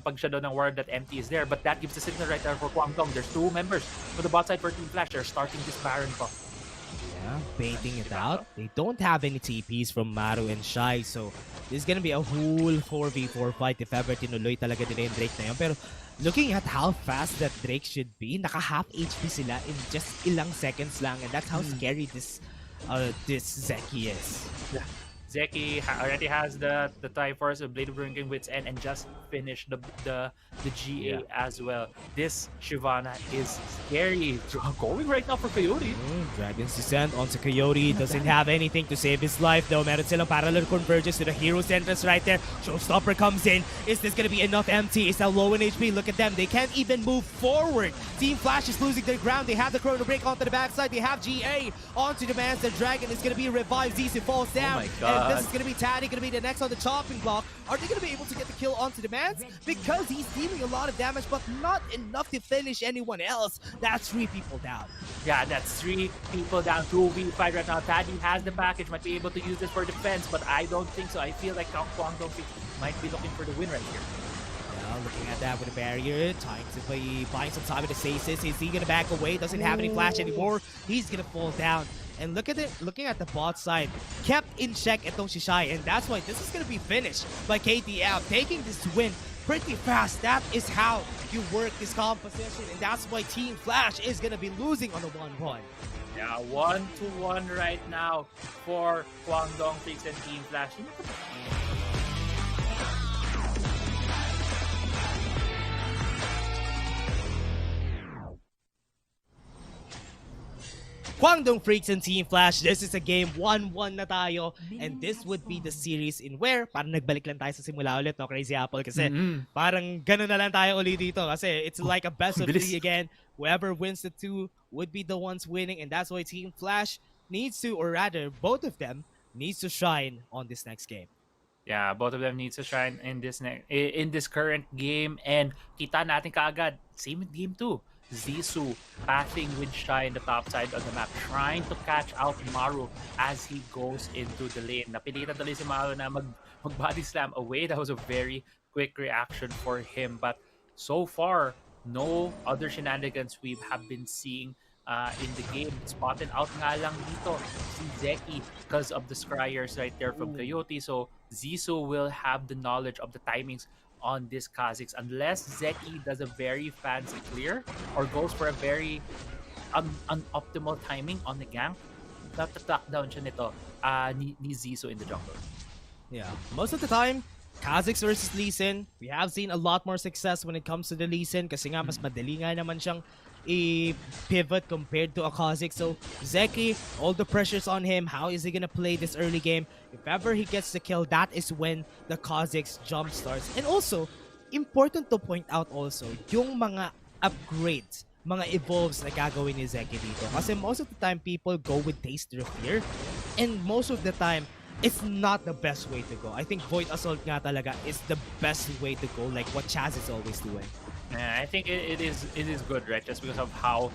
Speaker 2: Pag siya doon ng word that empty is there. But that gives the signal right there for Kwangdong. There's 2 members for the bot side for Team Flash. They're starting this Baron buff.
Speaker 1: Yeah, baiting it out. They don't have any TPs from Maru and Shy. So this is gonna be a whole 4v4 fight if ever tinuloy talaga nila yung Drake na yun. Pero looking at how fast that Drake should be, naka-half HP sila in just ilang seconds lang. And that's how scary this Zeki is.
Speaker 2: Yeah. Zeki already has the Triforce of Blade of Bringing Wits End and just finished the GA as well. This Shyvana is scary. Going right now for Coyote.
Speaker 1: Dragon's Descent onto Coyote. Doesn't have anything to save his life though. Meron silang parallel convergence to the hero's entrance right there. Showstopper comes in. Is this gonna be enough empty? Is that low in HP? Look at them. They can't even move forward. Team Flash is losing their ground. They have the Chrono Break onto the backside. They have GA onto the man. The Dragon is gonna be revived. Zizi falls down.
Speaker 2: Oh my God.
Speaker 1: And this is gonna be Taddy, gonna be the next on the chopping block. Are they gonna be able to get the kill onto the man? Because he's dealing a lot of damage, but not enough to finish anyone else. That's 3 people down.
Speaker 2: Yeah, that's 3 people down. 2v5 right now. Taddy has the package, might be able to use this for defense, but I don't think so. I feel like Kwangdong might be looking for the win right here.
Speaker 1: Yeah, looking at that with a barrier, trying to be buying some time with the stasis. Is he gonna back away? Doesn't have any flash anymore. He's gonna fall down. And look at it, looking at the bot side, kept in check itong si Shy, and that's why this is gonna be finished by KDF, taking this win pretty fast. That is how you work this composition, and that's why Team Flash is gonna be losing on a 1-1.
Speaker 2: Yeah, 1-1 right now for Kwangdong FREECS and Team Flash.
Speaker 1: Kwangdong FREECS and Team Flash, this is a game 1-1 na tayo, and this would be the series in where parang nagbalik lang tayo sa simula ulit, no, Crazy Apple, kasi parang ganun na lang tayo ulit dito kasi it's like a best of 3 again. Whoever wins the 2 would be the ones winning, and that's why Team Flash needs to, or rather both of them needs to shine on this next game.
Speaker 2: Yeah, both of them needs to shine in this current game, and kita natin kaagad, same with game 2. Zissou pathing with Shy in the top side of the map, trying to catch out Maru as he goes into the lane. Napilitan tuloy si Maru na mag-body slam away. That was a very quick reaction for him. But so far, no other shenanigans we have been seeing in the game. Spotted out nga lang dito si Zeki because of the scryers right there from
Speaker 1: Ooh.
Speaker 2: Coyote. So Zissou will have the knowledge of the timings on this Kha'Zix unless Zeki does a very fancy clear or goes for a very unoptimal timing on the gank. Top down siya nito ni Zissou in the jungle.
Speaker 1: Yeah, most of the time, Kha'Zix versus Lee Sin, we have seen a lot more success when it comes to the Lee Sin kasi nga mas madali nga naman siyang i-pivot compared to a Kha'Zix. So Zeki, all the pressure's on him. How is he gonna play this early game? If ever he gets the kill, that is when the Kha'Zix jump starts. And also, important to point out also, yung mga upgrades, mga evolves na gagawin ni Zeki dito. Kasi most of the time, people go with Taste of Fear. And most of the time, it's not the best way to go. I think Void Assault nga talaga is the best way to go, like what Chaz is always doing.
Speaker 2: Yeah, I think it is good, right? Just because of how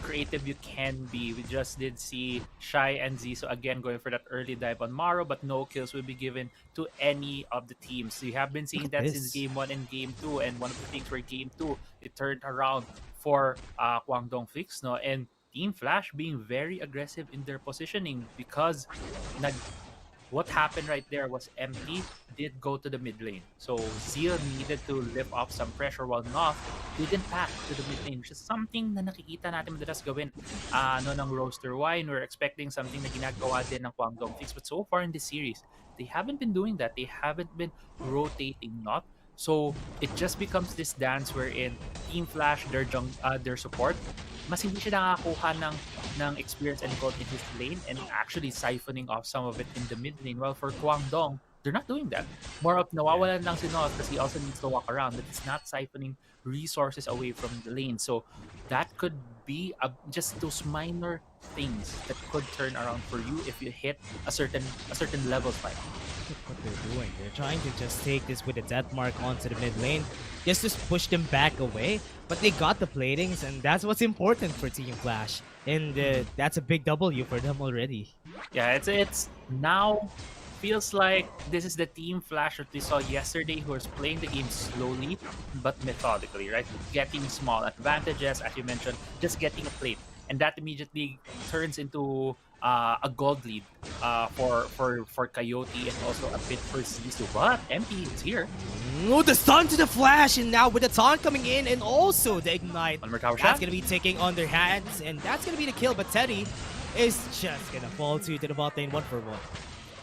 Speaker 2: creative you can be. We just did see Shy and Zissou again going for that early dive on Maro, but no kills will be given to any of the teams. We have been seeing
Speaker 1: Look at
Speaker 2: that since
Speaker 1: this.
Speaker 2: game 1 and game 2, and one of the things for game 2, it turned around for Kwangdong FREECS, no? And Team Flash being very aggressive in their positioning because nag what happened right there was MT did go to the mid lane. So Zeal needed to lift off some pressure while Noth didn't pack to the mid lane, which is something na nakikita natin madalas gawin no ng roster wine. We're expecting something na ginagawa din ng Kwangdong FREECS. But so far in this series, they haven't been doing that. They haven't been rotating Noth. So it just becomes this dance wherein Team Flash, their support, mas hindi siya nakakuha ng experience and gold in his lane and actually siphoning off some of it in the mid lane. Well, for Kwangdong, they're not doing that. More of nawawalan lang si Nos because he also needs to walk around, but it's not siphoning resources away from the lane. So that could be just those minor things that could turn around for you if you hit a certain level spike.
Speaker 1: Look what they're doing. They're trying to just take this with a death mark onto the mid lane, just to push them back away. But they got the platings, and that's what's important for Team Flash. And that's a big W for them already.
Speaker 2: Yeah, it's now feels like this is the Team Flash that we saw yesterday who was playing the game slowly but methodically, right? Getting small advantages, as you mentioned, just getting a plate. And that immediately turns into a gold lead for Coyote and also a bit for Zissou. But MP is here.
Speaker 1: Oh, the stun to the Flash, and now with the taunt coming in, and also the ignite.
Speaker 2: One more tower
Speaker 1: That's
Speaker 2: shot.
Speaker 1: gonna be taking on their hands, and that's gonna be the kill. But Teddy is just gonna fall to the bot lane 1-for-1.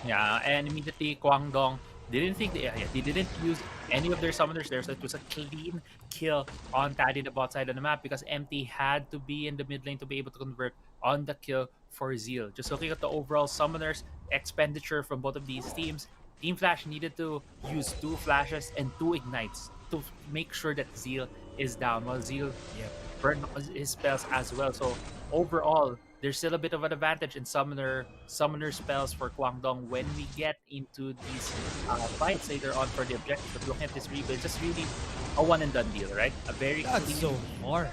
Speaker 2: Yeah, and immediately Kwangdong didn't think they didn't use any of their summoners there, so it was a clean kill on Taddy the bot side of the map because MT had to be in the mid lane to be able to convert on the kill for Zeal. Just looking at the overall summoners expenditure from both of these teams, Team Flash needed to use 2 flashes and 2 ignites to make sure that Zeal is down, while Zeal burned his spells as well. So overall, there's still a bit of an advantage in summoner spells for Kwangdong when we get into these fights later on for the objective. But looking at this rebuild, it's just really a one and done deal, right? A very
Speaker 1: That's
Speaker 2: clean,
Speaker 1: so far.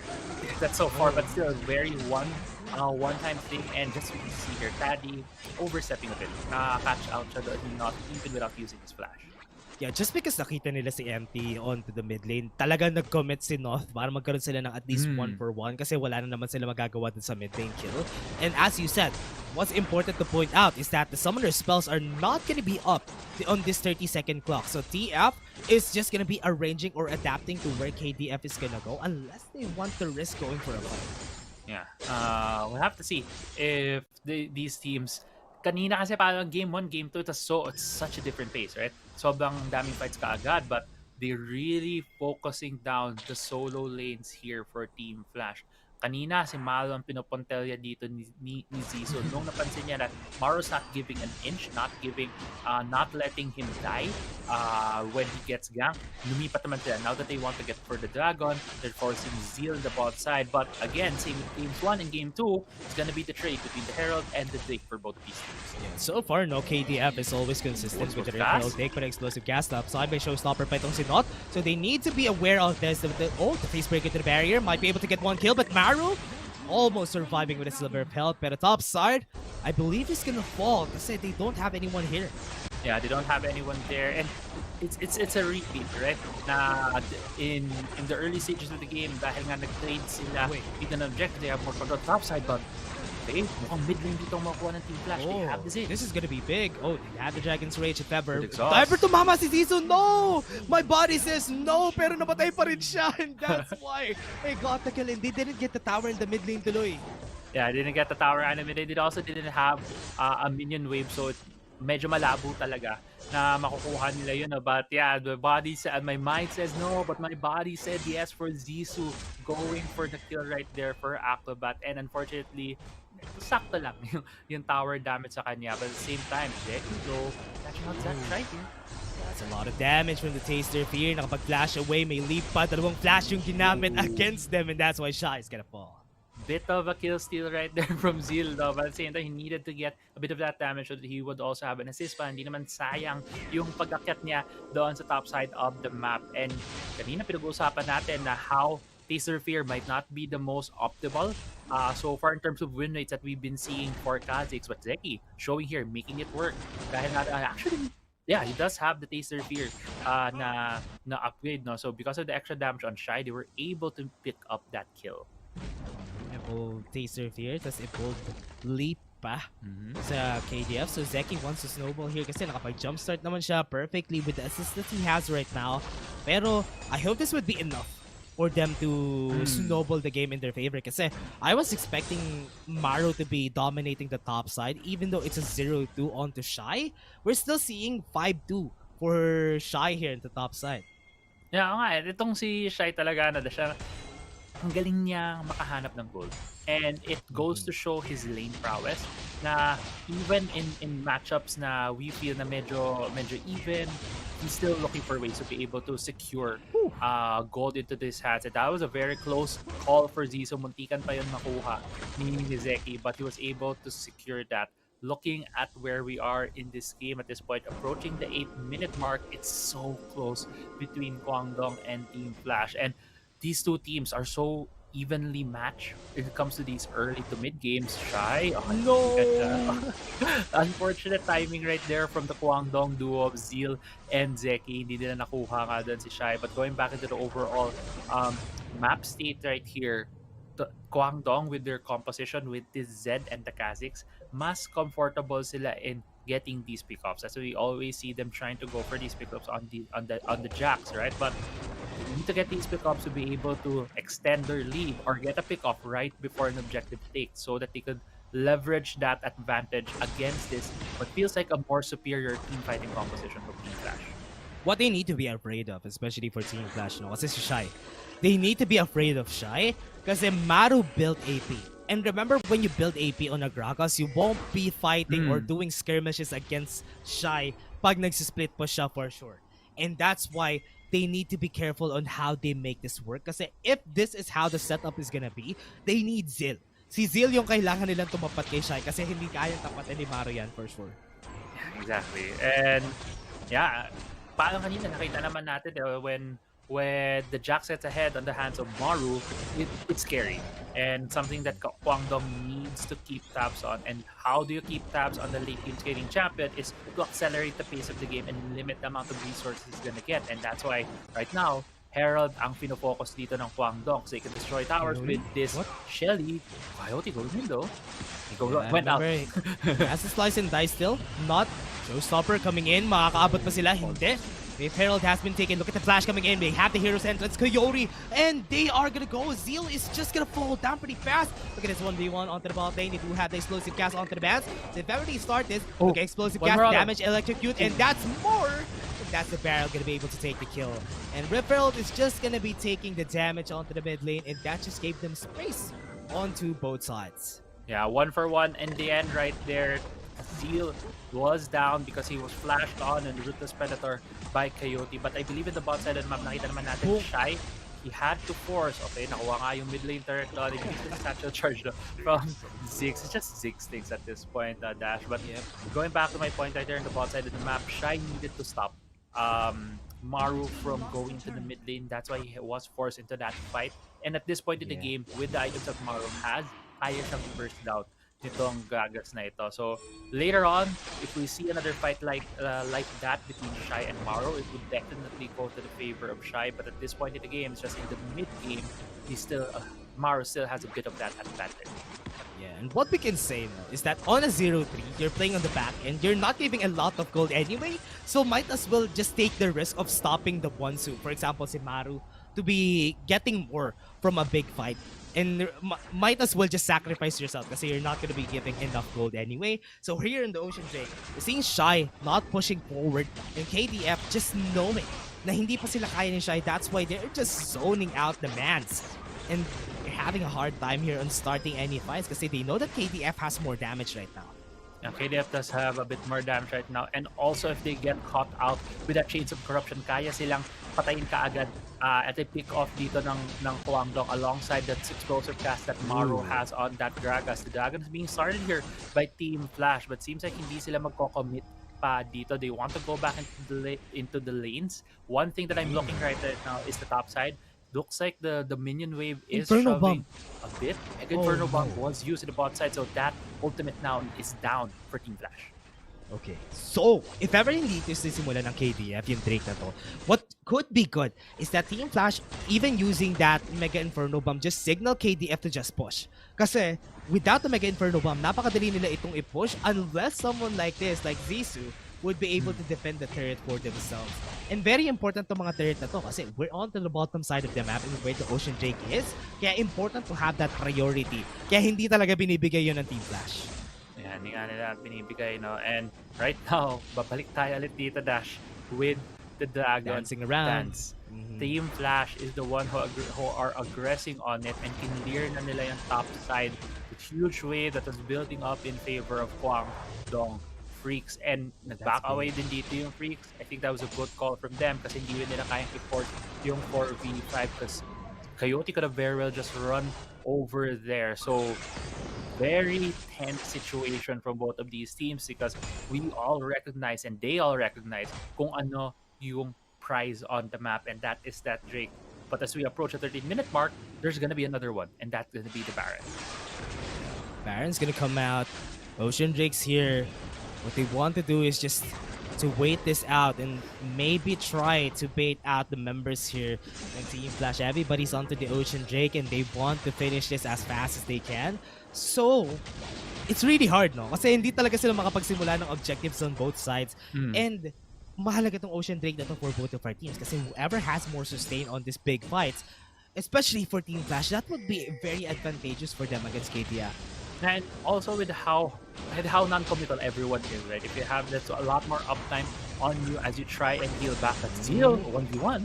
Speaker 2: that's so far, but still a very one-time thing. And just you can see here, Taddy overstepping a bit. Catch out siya doon, not even without using his flash.
Speaker 1: Yeah, just because nakita nila si MT onto the mid lane, talagang nag-commit si North para magkaroon sila ng at least 1-for-1 kasi wala na naman sila magagawa dun sa mid lane kill. And as you said, what's important to point out is that the summoner spells are not gonna be up on this 30-second clock. So TF is just gonna be arranging or adapting to where KDF is gonna go unless they want to risk going for a fight.
Speaker 2: Yeah, we'll have to see if these teams. Kanina kasi parang game 1, game 2, it's such a different pace, right? Sobrang daming fights kaagad, but they're really focusing down the solo lanes here for Team Flash. kanina si Malo ang pinopontelya dito ni Zizo. Nung napansin niya that Maro's not giving an inch, not letting him die when he gets ganked, lumipat naman sila. Now that they want to get for the Dragon, they're forcing Zeal in the bot side. But again, same with Games 1 and Game 2, it's gonna be the trade between the Herald and the Drake for both of these teams.
Speaker 1: Yeah, so far, no, KDF is always consistent with the Herald take, but explosive gas upside by Showstopper pa itong si Not. So they need to be aware of this. The face break into the barrier might be able to get one kill, but Maru almost surviving with a silver pelt. But the top side, I believe he's gonna fall because they don't have anyone here.
Speaker 2: Yeah, they don't have anyone there, and it's a repeat, right? Na in the early stages of the game, dahil nga nag-trade sila with an objective, they have more control top side, but okay, mukhang mid lane dito makuha ng Team Flash. They have
Speaker 1: this is gonna be big. Oh, they have the Dragon's Rage if ever.
Speaker 2: If
Speaker 1: ever tumama si Zizo, no! My body says no, pero namatay pa rin siya, and that's why they got the kill, and they didn't get the tower in the mid lane tuloy.
Speaker 2: Yeah, didn't get the tower animated. They also didn't have a minion wave, so medyo malabo talaga na makukuha nila yun. But yeah, the body said, my mind says no, but my body said yes for Zizu going for the kill right there for Acrobat. And unfortunately, sakto lang yung tower damage sa kanya. But at the same time, Jackie though, catching out that right here.
Speaker 1: That's a lot of damage from the Taster Fear. Nakapag-flash away, may leap pa. Dalawang flash yung ginamit against them, and that's why Shy is gonna fall.
Speaker 2: Bit of a kill steal right there from Zeal though, but at the same time, he needed to get a bit of that damage so that he would also have an assist pa. Hindi naman sayang yung pag-akyat niya doon sa top side of the map. And kanina pinag-uusapan natin na how Taser Fear might not be the most optimal so far in terms of win rates that we've been seeing for Kha'Zix, but Zeki showing here, making it work. Dahil actually, yeah, he does have the Taser Fear na upgrade, no? So because of the extra damage on Shy, they were able to pick up that kill.
Speaker 1: Taser Fear, tas evolved leap pa sa KDF. So Zeki wants to snowball here kasi nakapag-jumpstart naman siya perfectly with the assist that he has right now. Pero I hope this would be enough for them to snowball the game in their favor kasi I was expecting Maru to be dominating the top side even though it's a 0-2 onto Shy. We're still seeing 5-2 for Shy here in the top side.
Speaker 2: Yeah, nga. Itong si Shy talaga na siya ang galing niya makahanap ng gold. And it goes to show his lane prowess na even in matchups na we feel na medyo even, he's still looking for ways to be able to secure gold into this hands. And that was a very close call for Zizo. Muntikan pa yun makuha ni Zeki, but he was able to secure that. Looking at where we are in this game at this point, approaching the 8-minute mark, it's so close between Kwangdong and Team Flash. And these two teams are so evenly matched when it comes to these early to mid games. Shy,
Speaker 1: no!
Speaker 2: Unfortunate timing right there from the Kwangdong duo of Zeal and Zeki. Hindi nila nakuha nga dun si Shy. But going back into the overall map state right here, the Kwangdong with their composition with this Z and the Kha'Zix, mas comfortable sila in getting these pickups. That's why we always see them trying to go for these pickups on the jacks, right? But you need to get these pickups to be able to extend their lead or get a pickup right before an objective take so that they could leverage that advantage against this what feels like a more superior team fighting composition for Team Flash.
Speaker 1: What they need to be afraid of, especially for Team Flash, no, kasi si Shy. They need to be afraid of Shy kasi Maru built AP. And remember, when you build AP on a Gragas, you won't be fighting or doing skirmishes against Shy pag nagsisplit push siya for sure. And that's why they need to be careful on how they make this work. Kasi if this is how the setup is gonna be, they need Zil. Si Zil yung kailangan nilang tumapat kay Shy kasi hindi kayang tapatin ni Maru yan for sure.
Speaker 2: Exactly. And yeah, parang kanina nakita naman natin when the Jack sets ahead on the hands of Maru, it's scary. And something that Kwangdong needs to keep tabs on. And how do you keep tabs on the late game scaling champion is to accelerate the pace of the game and limit the amount of resources he's gonna get. And that's why right now, Herald ang pinofocus dito ng Kwangdong. So they can destroy towers with this Shelly. Coyote goes in though. He went out.
Speaker 1: Has the slice and die still. Not. Showstopper coming in. Makakaabot pa sila? Hindi. If Herald has been taken, look at the flash coming in. They have the hero's entrance, Coyote, and they are gonna go. Zeal is just gonna fall down pretty fast. Look at this 1v1 onto the ball lane. They do have the explosive cast onto the bans. So if ever they start this, okay, explosive cast, damage, electrocute, and that's more. That's the barrel gonna be able to take the kill. And Rip Herald is just gonna be taking the damage onto the mid lane, and that just gave them space onto both sides.
Speaker 2: Yeah, 1-for-1 in the end right there. Seal was down because he was flashed on and Ruthless Predator by Coyote. But I believe in the bot side of the map, nakita naman natin,
Speaker 1: Boom.
Speaker 2: Shy, he had to force. Okay, nakuha nga yung mid lane turret on. He needs the satchel charge from Ziggs. It's just Ziggs things at this point, Dash. But
Speaker 1: Yep.
Speaker 2: going back to my point right there in the bot side of the map, Shy needed to stop Maru from going to the mid lane. That's why he was forced into that fight. And at this point in the
Speaker 1: Yeah.
Speaker 2: game, with the items that Maru has, kaya siyang burst out nitong gagas na ito. So later on, if we see another fight like that between Shy and Maru, it would definitely go to the favor of Shy. But at this point in the game, it's just in the mid game, Maru still has a bit of that advantage.
Speaker 1: Yeah, and what we can say now is that on a 0-3, you're playing on the back end, you're not giving a lot of gold anyway, so might as well just take the risk of stopping the Wansu, for example, si Maru, to be getting more from a big fight. And might as well just sacrifice yourself kasi you're not going to be giving enough gold anyway. So here in the Ocean Drake, we're seeing Shy not pushing forward and KDF just knowing na hindi pa sila kaya ni Shy. That's why they're just zoning out the mans. And they're having a hard time here on starting any fights kasi they know that KDF has more damage right now.
Speaker 2: Yeah, KDF does have a bit more damage right now. And also if they get caught out with that Chains of Corruption, kaya silang patayin kaagad at a pick-off dito ng KWANGDONG alongside that explosive cast that Maru has on that Gragas. The Dragon is being started here by Team Flash, but seems like hindi sila magko-commit pa dito. They want to go back into the lanes. One thing that I'm looking right now is the top side. Looks like the minion wave is
Speaker 1: Inferno
Speaker 2: shoving
Speaker 1: Bomb.
Speaker 2: a bit. Inferno Bomb was used in the bot side, so that ultimate now is down for Team Flash.
Speaker 1: Okay, so if ever hindi ito sisimula ng KDF, yung Drake na to, what could be good is that Team Flash, even using that Mega Inferno Bomb, just signal KDF to just push. Kasi without the Mega Inferno Bomb, napakadali nila itong i-push unless someone like this, like Zissou, would be able to defend the turret for themselves. And very important to mga turret na to kasi we're on to the bottom side of the map and where the Ocean Drake is. Kaya important to have that priority. Kaya hindi talaga binibigay yun ng Team Flash.
Speaker 2: Yeah, hindi nga nila binibigay, no? And right now, babalik tayo ulit dito, Dash, with the Dragon
Speaker 1: Dancing around.
Speaker 2: dance. Team Flash is the one who are aggressing on it and clear na nila yung top side. The huge wave that was building up in favor of KWANGDONG. Freaks, and nag-back away din dito yung Freaks. I think that was a good call from them kasi hindi nila kayang i-force yung 4v5 because Coyote could have very well just run over there. So very tense situation from both of these teams because we all recognize and they all recognize kung ano yung prize on the map, and that is that Drake. But as we approach the 13-minute mark, there's gonna be another one, and that's gonna be the Baron.
Speaker 1: Baron's gonna come out. Ocean Drake's here. What they want to do is just to wait this out and maybe try to bait out the members here ng Team Flash. Everybody's onto the Ocean Drake and they want to finish this as fast as they can. So, it's really hard, no? Kasi hindi talaga sila makapagsimula ng objectives on both sides. And mahalaga tong Ocean Drake na to for both of our teams kasi whoever has more sustain on these big fights, especially for Team Flash, that would be very advantageous for them against KDF.
Speaker 2: And also with how non-committal everyone is, right? If you have that's a lot more uptime on you as you try and heal back that Seal 1v1.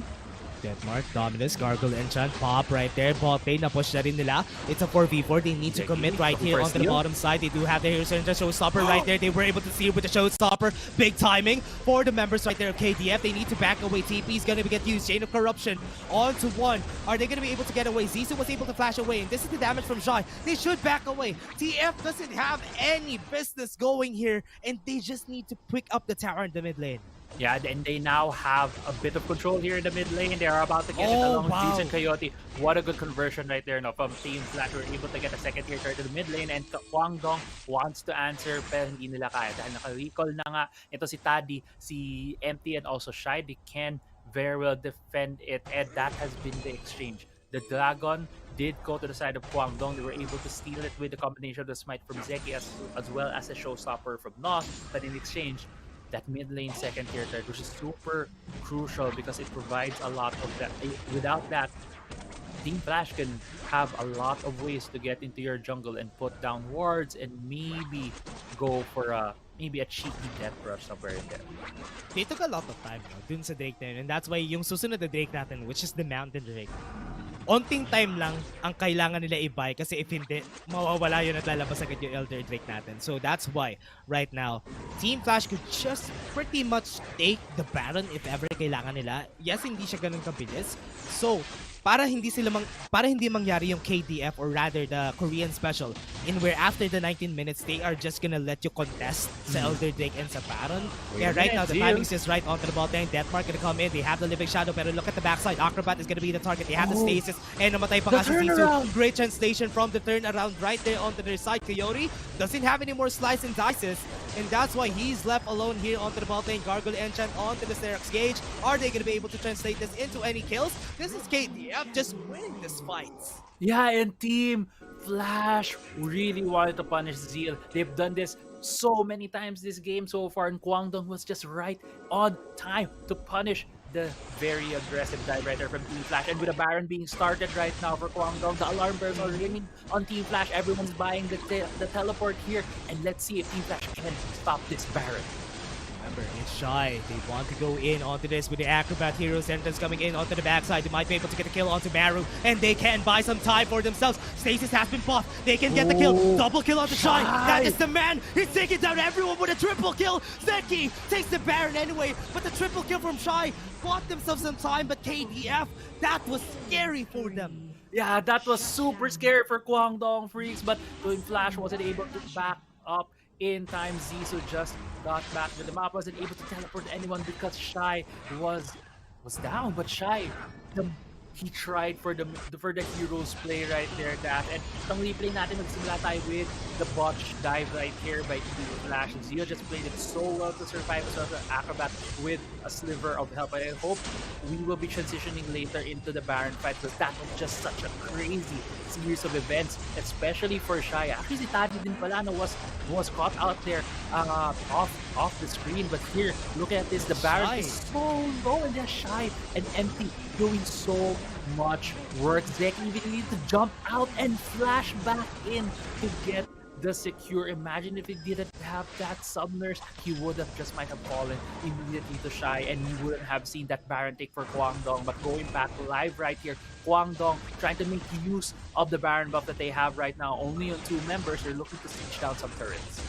Speaker 1: Deathmark, Dominus, Gargle, Enchant, Pop right there. Bot lane, na-push na rin nila. It's a 4v4. They need to commit right here onto the bottom side. They do have the Heroes and the Showstopper right there. They were able to seal with the Showstopper. Big timing for the members right there of KDF. They need to back away. TP is going to get used. Chain of Corruption onto one. Are they going to be able to get away? Zissou was able to flash away, and this is the damage from Shy. They should back away. TF doesn't have any business going here, and they just need to pick up the tower in the mid lane.
Speaker 2: Yeah, and they now have a bit of control here in the mid lane. They are about to get it along with Zeus and Coyote. What a good conversion right there, no? From Team Flash, we're able to get a second tier turret to the mid lane, and KWANGDONG wants to answer pero hindi nila kaya dahil naka-recall na nga ito si Taddy, si Empty, and also Shy. They can very well defend it, and that has been the exchange. The Dragon did go to the side of KWANGDONG. They were able to steal it with the combination of the Smite from Zeki as well as a Showstopper from Nos, but in exchange, that mid lane second tier turret, which is super crucial because it provides a lot of that. Without that, Team Flash can have a lot of ways to get into your jungle and put down wards and maybe go for a cheeky death rush somewhere in there.
Speaker 1: They took a lot of time, no, dun sa Drake na yun, and that's why yung susunod na Drake natin, which is the Mountain Drake, onting time lang ang kailangan nila i-buy kasi if hindi, mawawala yun at lalabas agad yung Elder Drake natin. So that's why, right now, Team Flash could just pretty much take the Baron if ever kailangan nila. Yes, hindi siya ganun kabilis. So, para hindi mangyari yung KDF or rather the Korean special in where after the 19 minutes they are just gonna let you contest sa Elder Drake and sa Baron. Yeah, right now the timing's just right onto the ball lane. Deathmark gonna come in. They have the Living Shadow, pero look at the backside. Acrobat is gonna be the target. They have the stasis and namatay pa nga si Zizu. Great translation from the turnaround right there onto their side. Coyote doesn't have any more slice and dices, and that's why he's left alone here onto the ball lane. Gargoyle Enchant onto the Sterak's Gauge. Are they gonna be able to translate this into any kills? This is KDF just winning this fight.
Speaker 2: Yeah, and Team Flash really wanted to punish Zeal. They've done this so many times this game so far, and Kwangdong was just right on time to punish the very aggressive dive right there from Team Flash. And with a Baron being started right now for Kwangdong, the alarm bells are ringing on Team Flash. Everyone's buying the teleport here, and let's see if Team Flash can stop this Baron.
Speaker 1: Remember, it's Shy. They want to go in onto this with the Acrobat Hero sentence coming in onto the backside. They might be able to get a kill onto Maru, and they can buy some time for themselves. Stasis has been buffed. They can get the kill. Double kill onto Shy. That is the man. He's taking down everyone with a triple kill. Zeki takes the Baron anyway, but the triple kill from Shy bought themselves some time, but KDF, that was scary for them.
Speaker 2: Yeah, that was super scary for Kwangdong Freaks, but Team Flash wasn't able to back up in time. Zizu just got back to the map, wasn't able to teleport anyone because Shy was down, but Shy, he tried for the hero's play right there, that, and itong replay natin nagsimula tayo with the botch dive right here by Team Flash. Zio just played it so well to survive as well as Acrobat with a sliver of help. I hope we will be transitioning later into the Baron fight because that was just such a crazy series of events, especially for Shy. Actually, si Tadi din pala was caught out there off the screen, but here, look at this, the Baron is so low and they're Shy and empty, doing so much work. Zeki even needs to jump out and flash back in to get the secure. Imagine if he didn't have that subnurse, he would have just might have fallen immediately to Shy, and he wouldn't have seen that Baron take for Kwangdong. But going back live right here, Kwangdong trying to make use of the Baron buff that they have right now. Only on 2 members, they're looking to siege down some turrets.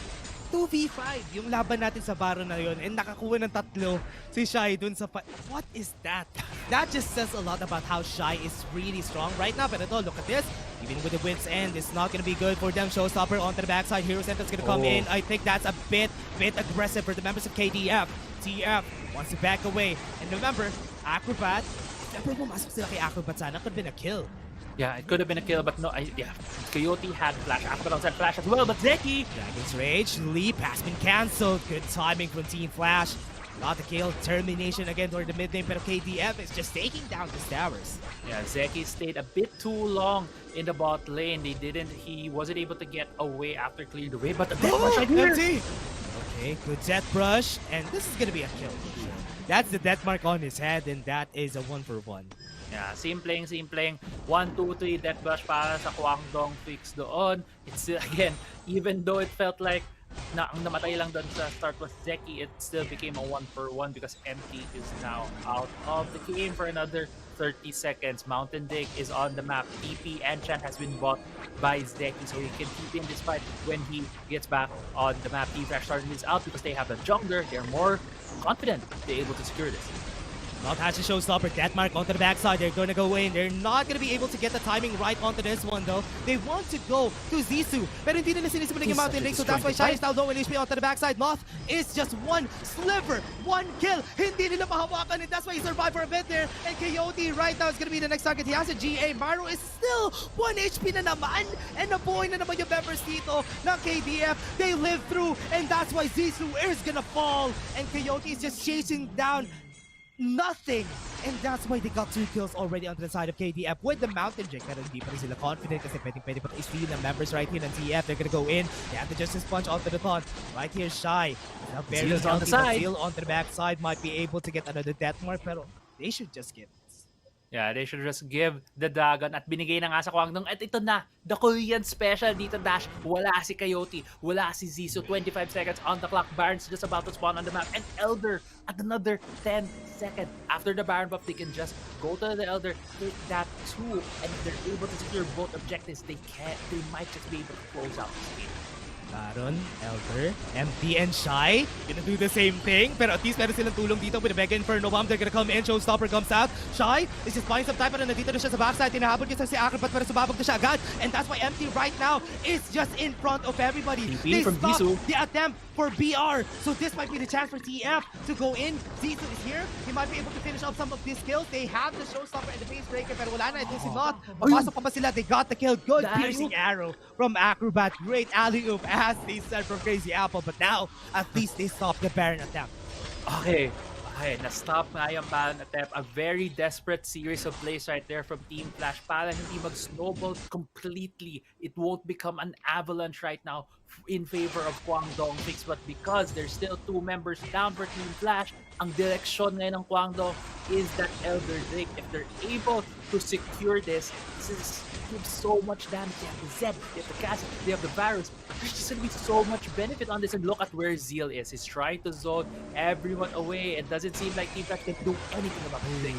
Speaker 1: 2v5 yung laban natin sa Baron na yun, and nakakuha ng 3 si Shy dun sa what is that? That just says a lot about how Shy is really strong right now. But ito, look at this. Even with the wind's end, it's not gonna be good for them. Showstopper onto the backside. Hero Sentence gonna come in. I think that's a bit aggressive for the members of KDF. TF wants to back away. And remember, Acrobat, siyempre pumasok sila kay Acrobat, sana could have been a kill.
Speaker 2: Yeah, it could have been a kill, but no, Coyote had Flash. Acrobat also had Flash as well, but Zeki!
Speaker 1: Dragon's Rage, leap has been cancelled. Good timing from Team Flash. Got the kill, termination again toward the mid lane, but KDF is just taking down the towers.
Speaker 2: Yeah, Zeki stayed a bit too long in the bot lane. He wasn't able to get away after cleared away, but the death rush right here!
Speaker 1: Okay, good death brush, and this is gonna be a kill. That's the death mark on his head, and that is a 1-for-1.
Speaker 2: Yeah, same playing. 1, 2, 3 death brush para sa Kwangdong Freeks doon. It's still, again, even though it felt like na ang namatay lang doon sa start was Zeki, it still became a 1-for-1 because MT is now out of the game for another 30 seconds. Mountain Dig is on the map. TP Enchant has been bought by Zeki, so he can keep in this fight when he gets back on the map. Team Flash starting this out because they have a jungler. They're more confident they're able to secure this.
Speaker 1: Not has a showstopper. Deathmark onto the backside. They're going to go in. They're not going to be able to get the timing right onto this one, though. They want to go to Zizu, pero hindi nila sinisimulan yung Mountain Link, so that's why Shy is now low in HP onto the backside. Moth is just 1 sliver, 1 kill. Hindi nila mahawakan, and that's why he survived for a bit there. And Coyote right now is going to be the next target. He has a GA. Maru is still 1 HP na naman, and nabuhay na naman yung members dito ng KDF. They live through, and that's why Zizu is going to fall, and Coyote is just chasing down nothing, and that's why they got 2 kills already on the side of KDF with the Mountain Drake. Pero hindi pa rin sila confident kasi pwede pa i-steal ng members right here ng TF. They're gonna go in. They have the Justice Punch onto the taunt. Right here, Shy. Now very
Speaker 2: on the side.
Speaker 1: Seal onto the backside might be able to get another death mark, pero they should just get this.
Speaker 2: Yeah, they should just give the dragon at binigay na nga sa Kwangdong. At ito na, the Korean special dito, Dash. Wala si Coyote, wala si Ziso. 25 seconds on the clock. Baron's just about to spawn on the map. And Elder at another 10 seconds. After the Baron buff, they can just go to the Elder, take that too. And if they're able to secure both objectives, they might just be able to close out this game.
Speaker 1: Baron, Elder, MT, and Shy gonna do the same thing. Pero at least meron silang tulong dito with the Mega Inferno Bomb. They're gonna come in. Showstopper comes out. Shy is just buying some time pero nandito na siya sa backside. Tinahabol niya si Acrobat pero sumabog na siya agad. And that's why MT right now is just in front of everybody.
Speaker 2: TP from
Speaker 1: stopped
Speaker 2: Zisu.
Speaker 1: the attempt for BR. So this might be the chance for TF to go in. Zisu is here. He might be able to finish off some of these kills. They have the Showstopper and the Face Breaker pero wala na. Ito si Not. Papasok pa ba sila? They got the kill. Good piercing arrow from Acrobat. Great alley-oop as they said from Crazy Apple. But now, at least they stopped the Baron attempt.
Speaker 2: Okay, na-stop nga yung Baron attempt. A very desperate series of plays right there from Team Flash. Para hindi mag-snowball completely. It won't become an avalanche right now in favor of Kwangdong FREECS. But because there's still 2 members down for Team Flash, ang direksyon ngayon ng Kwangdong is that Elder Drake. If they're able to secure this is gives so much damage. They have the Zed, they have the Cassie, they have the Varus. There's just gonna be so much benefit on this. And look at where Zeal is. He's trying to zone everyone away. It doesn't seem like Team Flash can do anything about this thing.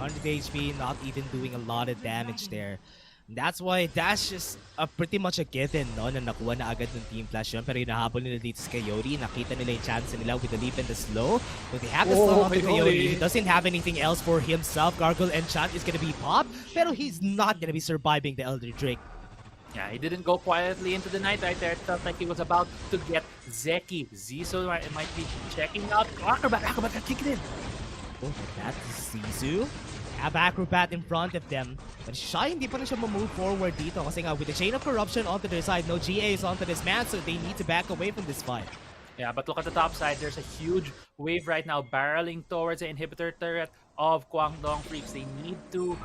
Speaker 1: 100 HP, not even doing a lot of damage there. That's why that's just pretty much a given, no? Na nakuha na agad ng Team Flash yun. Pero hinahabol nila dito sa Coyote. Nakita nila yung chance nila with the leap and the slow. But they have the slow on the Coyote. He doesn't have anything else for himself. Gargle Enchant is gonna be popped. Pero he's not gonna be surviving the Elder Drake.
Speaker 2: Yeah, he didn't go quietly into the night right there. It felt like he was about to get Zeki. Ziso might be checking out. Acrobat got kicked in.
Speaker 1: Oh, that's Zizu. Have Acrobat in front of them. But Shy, hindi pa rin siya move forward dito kasi nga with the Chain of Corruption onto their side, no GAs onto this man, so they need to back away from this fight.
Speaker 2: Yeah, but look at the top side. There's a huge wave right now barreling towards the inhibitor turret of Kwangdong FREECS. They need to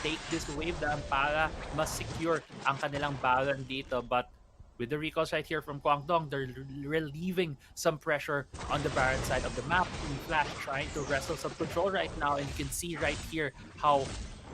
Speaker 2: take this wave down para mas secure ang kanilang Baron dito. But with the recalls right here from Kwangdong, they're relieving some pressure on the Baron side of the map. Team Flash trying to wrestle some control right now, and you can see right here how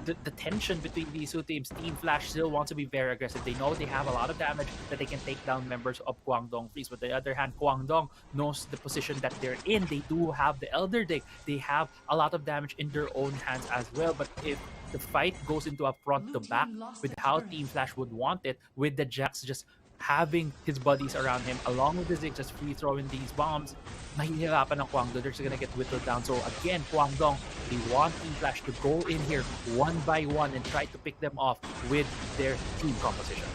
Speaker 2: the tension between these two teams. Team Flash still wants to be very aggressive. They know they have a lot of damage that they can take down members of Kwangdong FREECS. But on the other hand, Kwangdong knows the position that they're in. They do have the Elder Dig. They have a lot of damage in their own hands as well. But if the fight goes into a front to back with how Team Flash would want it, with the Jax just having his buddies around him, along with the Zig just free throwing these bombs, mahihirapan ng Kwangdong. They're just gonna get whittled down. So again, Kwangdong, they want Team Flash to go in here one by one and try to pick them off with their team composition.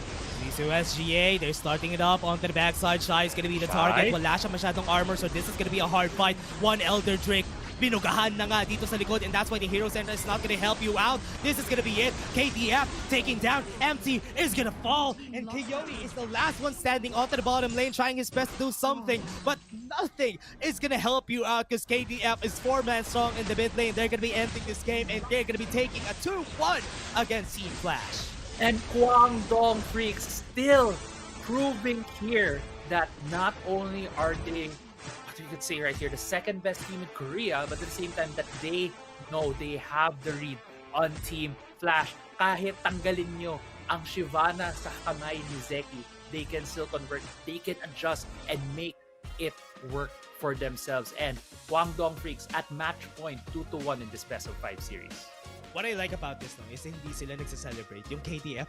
Speaker 1: Zisu SGA, they're starting it up onto the backside. Shy is gonna be the target. Wala siya masyadong armor, so this is gonna be a hard fight. One Elder Drake binugahan na nga dito sa likod, and that's why the Hero Center is not gonna help you out. This is gonna be it. KDF taking down. MT is gonna fall, and Coyote is the last one standing onto the bottom lane, trying his best to do something, but nothing is gonna help you out because KDF is 4-man strong in the mid lane. They're gonna be ending this game, and they're gonna be taking a 2-1 against Team Flash.
Speaker 2: And Kwangdong FREECS still proving here that not only are they, you could say right here, the second best team in Korea, but at the same time that they know they have the read on Team Flash. Kahit tanggalin nyo ang Shyvana sa kamay ni Zeki, they can still convert, they can adjust and make it work for themselves. And Kwangdong FREECS at match point 2-1 in this best of 5 series.
Speaker 1: What I like about this, no, is hindi sila nagsa-celebrate. Yung KDF,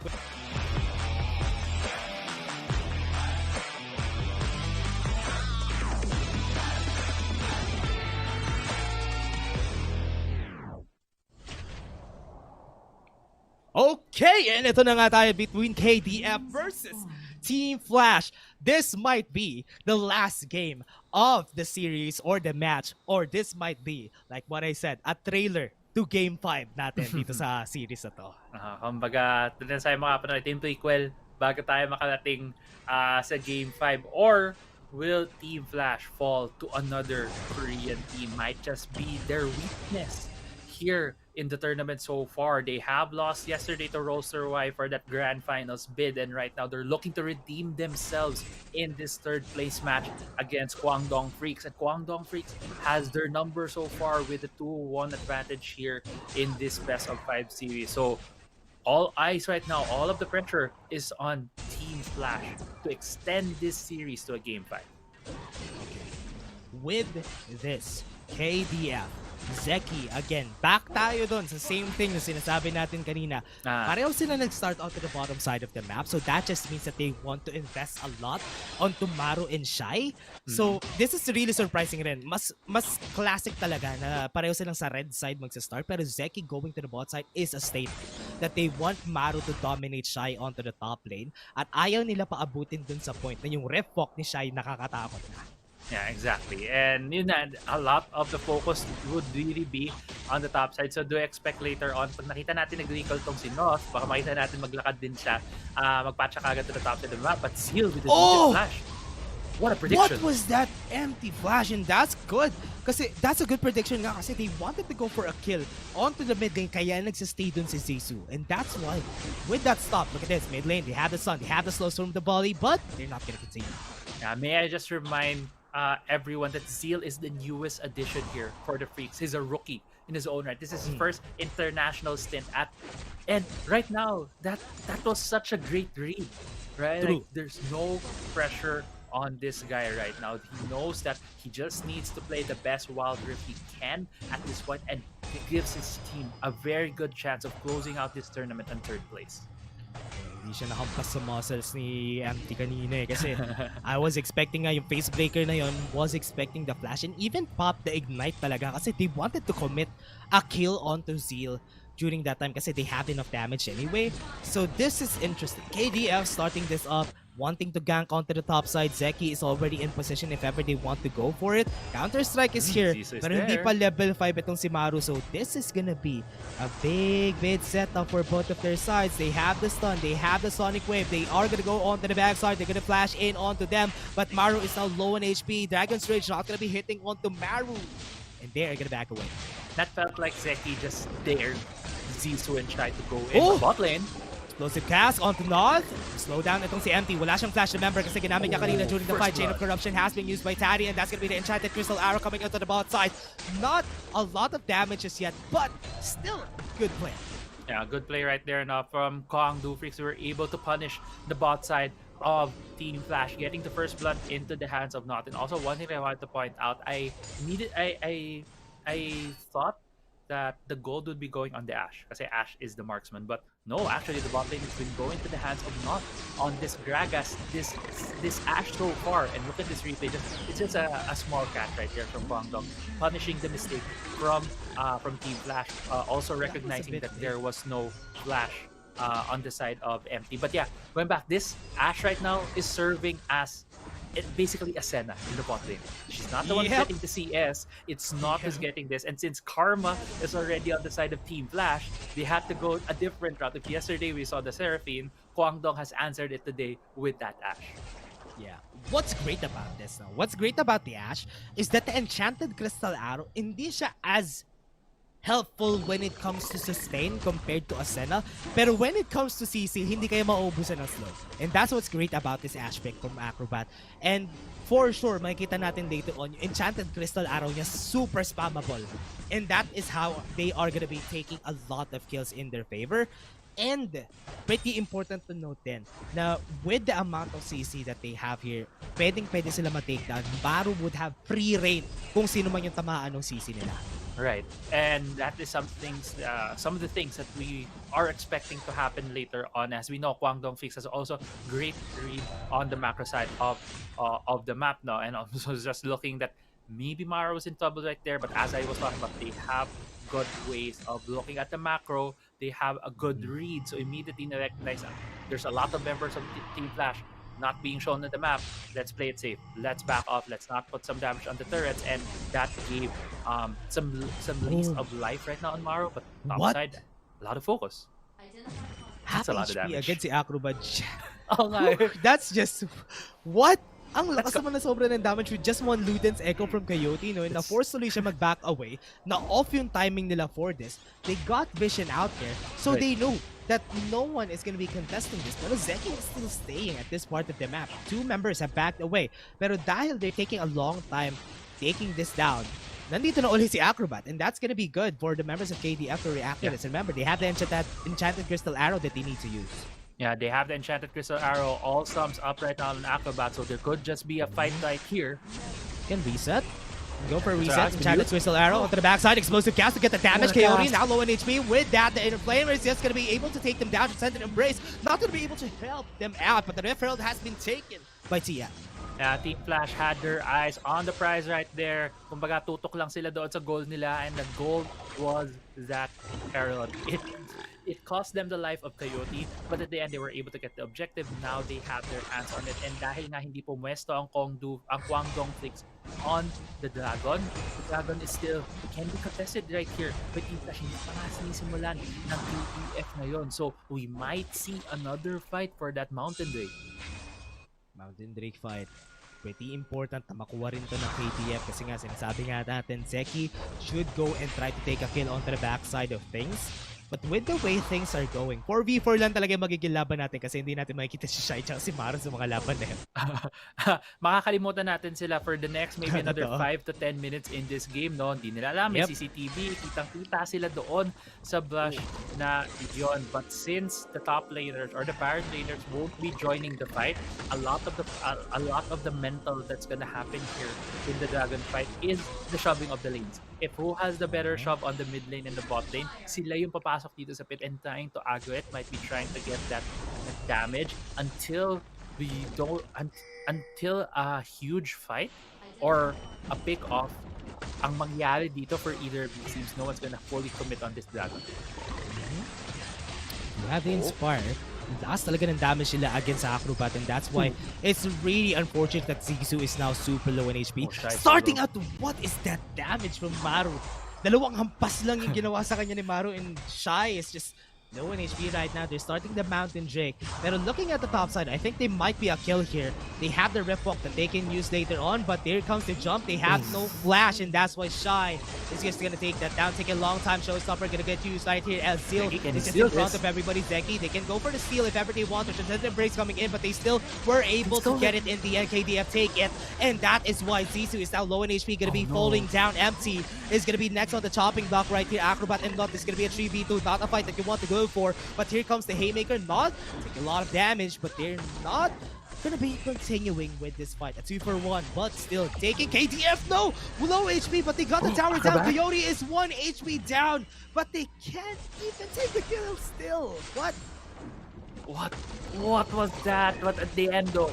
Speaker 1: okay, and ito na nga tayo between KDF versus Team Flash. This might be the last game of the series or the match, or this might be, like what I said, a trailer to Game 5 natin dito sa series na to.
Speaker 2: Kumbaga, doon na tayo makapanood, team prequel bago tayo makarating sa Game 5. Or will Team Flash fall to another Korean team? Might just be their weakness here in the tournament so far. They have lost yesterday to Roster Y for that grand finals bid, and right now they're looking to redeem themselves in this third place match against Kwangdong Freaks. And Kwangdong Freaks has their number so far with a 2-1 advantage here in this best of 5 series. So all eyes right now, all of the pressure is on Team Flash to extend this series to a game 5.
Speaker 1: With this, KDF, Zeki, again, back tayo dun sa same thing na sinasabi natin kanina. Pareho sila nag-start out to the bottom side of the map, so that just means that they want to invest a lot onto Maru and Shy. So this is really surprising rin. Mas classic talaga na pareho silang sa red side magsa-start, pero Zeki going to the bot side is a statement that they want Maru to dominate Shy onto the top lane, at ayaw nila paabutin dun sa point na yung ref walk ni Shy nakakatakot na.
Speaker 2: Yeah, exactly. And yun na, a lot of the focus would really be on the top side. So do expect later on, pag nakita natin nag-recall tong si North, baka makita natin maglakad din siya, magpatcha kagad to the top side of the map. But Seal with the flash. What a prediction.
Speaker 1: What was that empty flash? And that's good. Kasi that's a good prediction nga, kasi they wanted to go for a kill onto the mid lane, kaya nagsistay dun si Zexu. And that's why, with that stop, look at this, mid lane, they have the stun, they have the slow storm, the volley, but they're not gonna continue.
Speaker 2: Yeah, may I just remind everyone that Zeal is the newest addition here for the Freaks. He's a rookie in his own right. This is his first international stint and right now that was such a great read, right? Like, there's no pressure on this guy right now. He knows that he just needs to play the best Wild Rift he can at this point, and he gives his team a very good chance of closing out this tournament in third place.
Speaker 1: Hindi siya nakampas sa muscles ni MT kanina eh. Kasi I was expecting nga yung face breaker na yon, was expecting the flash and even pop the ignite talaga kasi they wanted to commit a kill onto Zeal during that time kasi they have enough damage anyway. So this is interesting. KDF starting this up, wanting to gank onto the top side. Zeki is already in position if ever they want to go for it. Counter-Strike is here, pero hindi pa level 5 itong si Maru. So this is gonna be a big setup for both of their sides. They have the stun, they have the Sonic Wave. They are gonna go onto the backside. They're gonna flash in onto them, but Maru is now low on HP. Dragon's Rage not gonna be hitting onto Maru, and they are gonna back away.
Speaker 2: That felt like Zeki just dared Zexu and tried to go in the bot lane.
Speaker 1: Explosive cast onto North. Slow down itong si MT. Wala siyang flash, remember, kasi ginamit niya kanina during the fight. Chain of Corruption has been used by Taddy, and that's gonna be the Enchanted Crystal Arrow coming out to the bot side. Not a lot of damages yet, but still good play.
Speaker 2: Yeah, good play right there now from Kwangdong Freaks. We were able to punish the bot side of Team Flash, getting the first blood into the hands of Not. And also one thing I wanted to point out, I thought that the gold would be going on the Ashe, kasi Ashe is the marksman, but no, actually the bot lane has been going to the hands of Not on this Gragas, this Ashe so far. And look at this replay, it's just a small catch right here from Kwangdong, punishing the mistake from Team Flash, also recognizing that there was no flash on the side of MT. But yeah, going back, this Ashe right now is serving as basically a Senna in the bot lane. She's not the one getting the CS, it's Not who's getting this. And since Karma is already on the side of Team Flash, they had to go a different route. If yesterday we saw the Seraphine, Kwangdong has answered it today with that Ashe.
Speaker 1: Yeah. What's great about this now? What's great about the Ashe is that the Enchanted Crystal Arrow, hindi siya as helpful when it comes to sustain compared to Asena. Pero when it comes to CC, hindi kayo mauubusan ng slow. And that's what's great about this Ashe pick from Acrobat. And for sure, makikita natin later on, yung Enchanted Crystal Arrow niya super spammable. And that is how they are gonna be taking a lot of kills in their favor. And pretty important to note din na with the amount of CC that they have here, pwede sila ma-take down. Maru would have free reign kung sino man yung tamaan ng CC nila.
Speaker 2: Right, and that is some of the things that we are expecting to happen later on. As we know, Kwangdong Freaks has also great read on the macro side of the map now, and also just looking that maybe Mara was in trouble right there. But as I was talking about, they have good ways of looking at the macro. They have a good read, so immediately they recognize there's a lot of members of Team Flash not being shown on the map. Let's play it safe. Let's back off. Let's not put some damage on the turrets, and that gave some lease of life right now on Maro. But top side, a lot of focus.
Speaker 1: Half
Speaker 2: That's a lot of
Speaker 1: HP
Speaker 2: damage
Speaker 1: against the Acrobat.
Speaker 2: Oh my!
Speaker 1: That's just what? Ang
Speaker 2: Let's
Speaker 1: lakas
Speaker 2: go.
Speaker 1: naman na sobra ng damage with just one Luden's Echo from Coyote, no? And na-force tuloy siya mag-back away. Na-off yung timing nila for this. They got vision out there, so
Speaker 2: Right.
Speaker 1: they know that no one is gonna be contesting this. Pero Zeki is still staying at this part of the map. Two members have backed away. Pero dahil they're taking a long time taking this down, nandito na ulit si Acrobat, and that's gonna be good for the members of KDF to react to this. Remember, they have the enchanted crystal arrow that they need to use.
Speaker 2: Yeah, they have the enchanted crystal arrow. All sums up right now on Acrobat, so there could just be a fight right here.
Speaker 1: Can reset. Go for a
Speaker 2: So
Speaker 1: reset.
Speaker 2: that's
Speaker 1: Enchanted
Speaker 2: used.
Speaker 1: Crystal Arrow onto the backside. Explosive cast to get the damage.
Speaker 2: What a
Speaker 1: Coyote
Speaker 2: cast.
Speaker 1: now low in HP. With that, the Inflamer is just going to be able to take them down. Transcendent Embrace not going to be able to help them out. But the Rift Herald has been taken by TF.
Speaker 2: Team Flash had their eyes on the prize right there. Kumbaga, tutok lang sila doon sa goal nila, and the goal was that Herald. It cost them the life of Coyote, but at the end, they were able to get the objective. Now they have their hands on it, and dahil nga hindi pumwesto ang Kwangdong FREECS on the Dragon is still, can be contested right here. But Team Flash, hindi pa nga sinisimulan ng KDF ngayon. So, we might see another fight for that Mountain Drake.
Speaker 1: Mountain Drake fight. Pretty important na makuha rin to ng KDF kasi nga sinasabi nga natin, Zeki should go and try to take a kill onto the backside of things. But with the way things are going, 4v4 lang talaga yung magiging laban natin kasi hindi natin makikita si Shai at si Maro sa mga laban na yun.
Speaker 2: Makakalimutan natin sila for the next maybe another
Speaker 1: Totoo.
Speaker 2: 5 to 10 minutes in this game, no? Hindi nila alam, may
Speaker 1: Yep.
Speaker 2: CCTV, kitang-kita sila doon sa blush na yon. But since the top laners or the Baron laners won't be joining the fight, a lot of the mental that's gonna happen here in the Dragon fight is the shoving of the lanes. If who has the better shove on the mid lane and the bot lane, sila yung papasok dito sa pit and trying to aggro it, might be trying to get that damage until until a huge fight or a pick off ang mangyari dito for either of these teams. No one's gonna fully commit on this Dragon.
Speaker 1: You have the Inspire. Last talaga ng damage nila against sa Acrobat, and that's why it's really unfortunate that Zigzu is now super low in HP.
Speaker 2: Shai
Speaker 1: Starting
Speaker 2: solo.
Speaker 1: out, what is that damage from Maru? Dalawang hampas lang yung ginawa sa kanya ni Maru, and Shai is just low in HP right now. They're starting the Mountain Drake. Pero looking at the top side, I think they might be a kill here. They have the Rip Walk that they can use later on, but there comes the jump. They have no flash, and that's why Shai is just gonna take that down. Take a long time. Showstopper gonna get used right here. El Seal
Speaker 2: Zeki can
Speaker 1: is just
Speaker 2: steal
Speaker 1: in front
Speaker 2: this.
Speaker 1: of everybody. Zeki, they can go for the steal if ever they want. There's a breaks coming in, but they still were able to get it in the end. KDF take it, and that is why Zizou is now low in HP, gonna be falling down empty. Is gonna be next on the chopping block right here. Acrobat and Not is gonna be a 3v2, not a fight that you want to go for, but here comes the Haymaker. Not taking a lot of damage, but they're not gonna be continuing with this fight. A 2-for-1, but still taking KDF. No! Low HP, but they got the tower down.
Speaker 2: Acrobat.
Speaker 1: Coyote is 1 HP down, but they can't even take the kill still. What?
Speaker 2: What was that? What at the end though?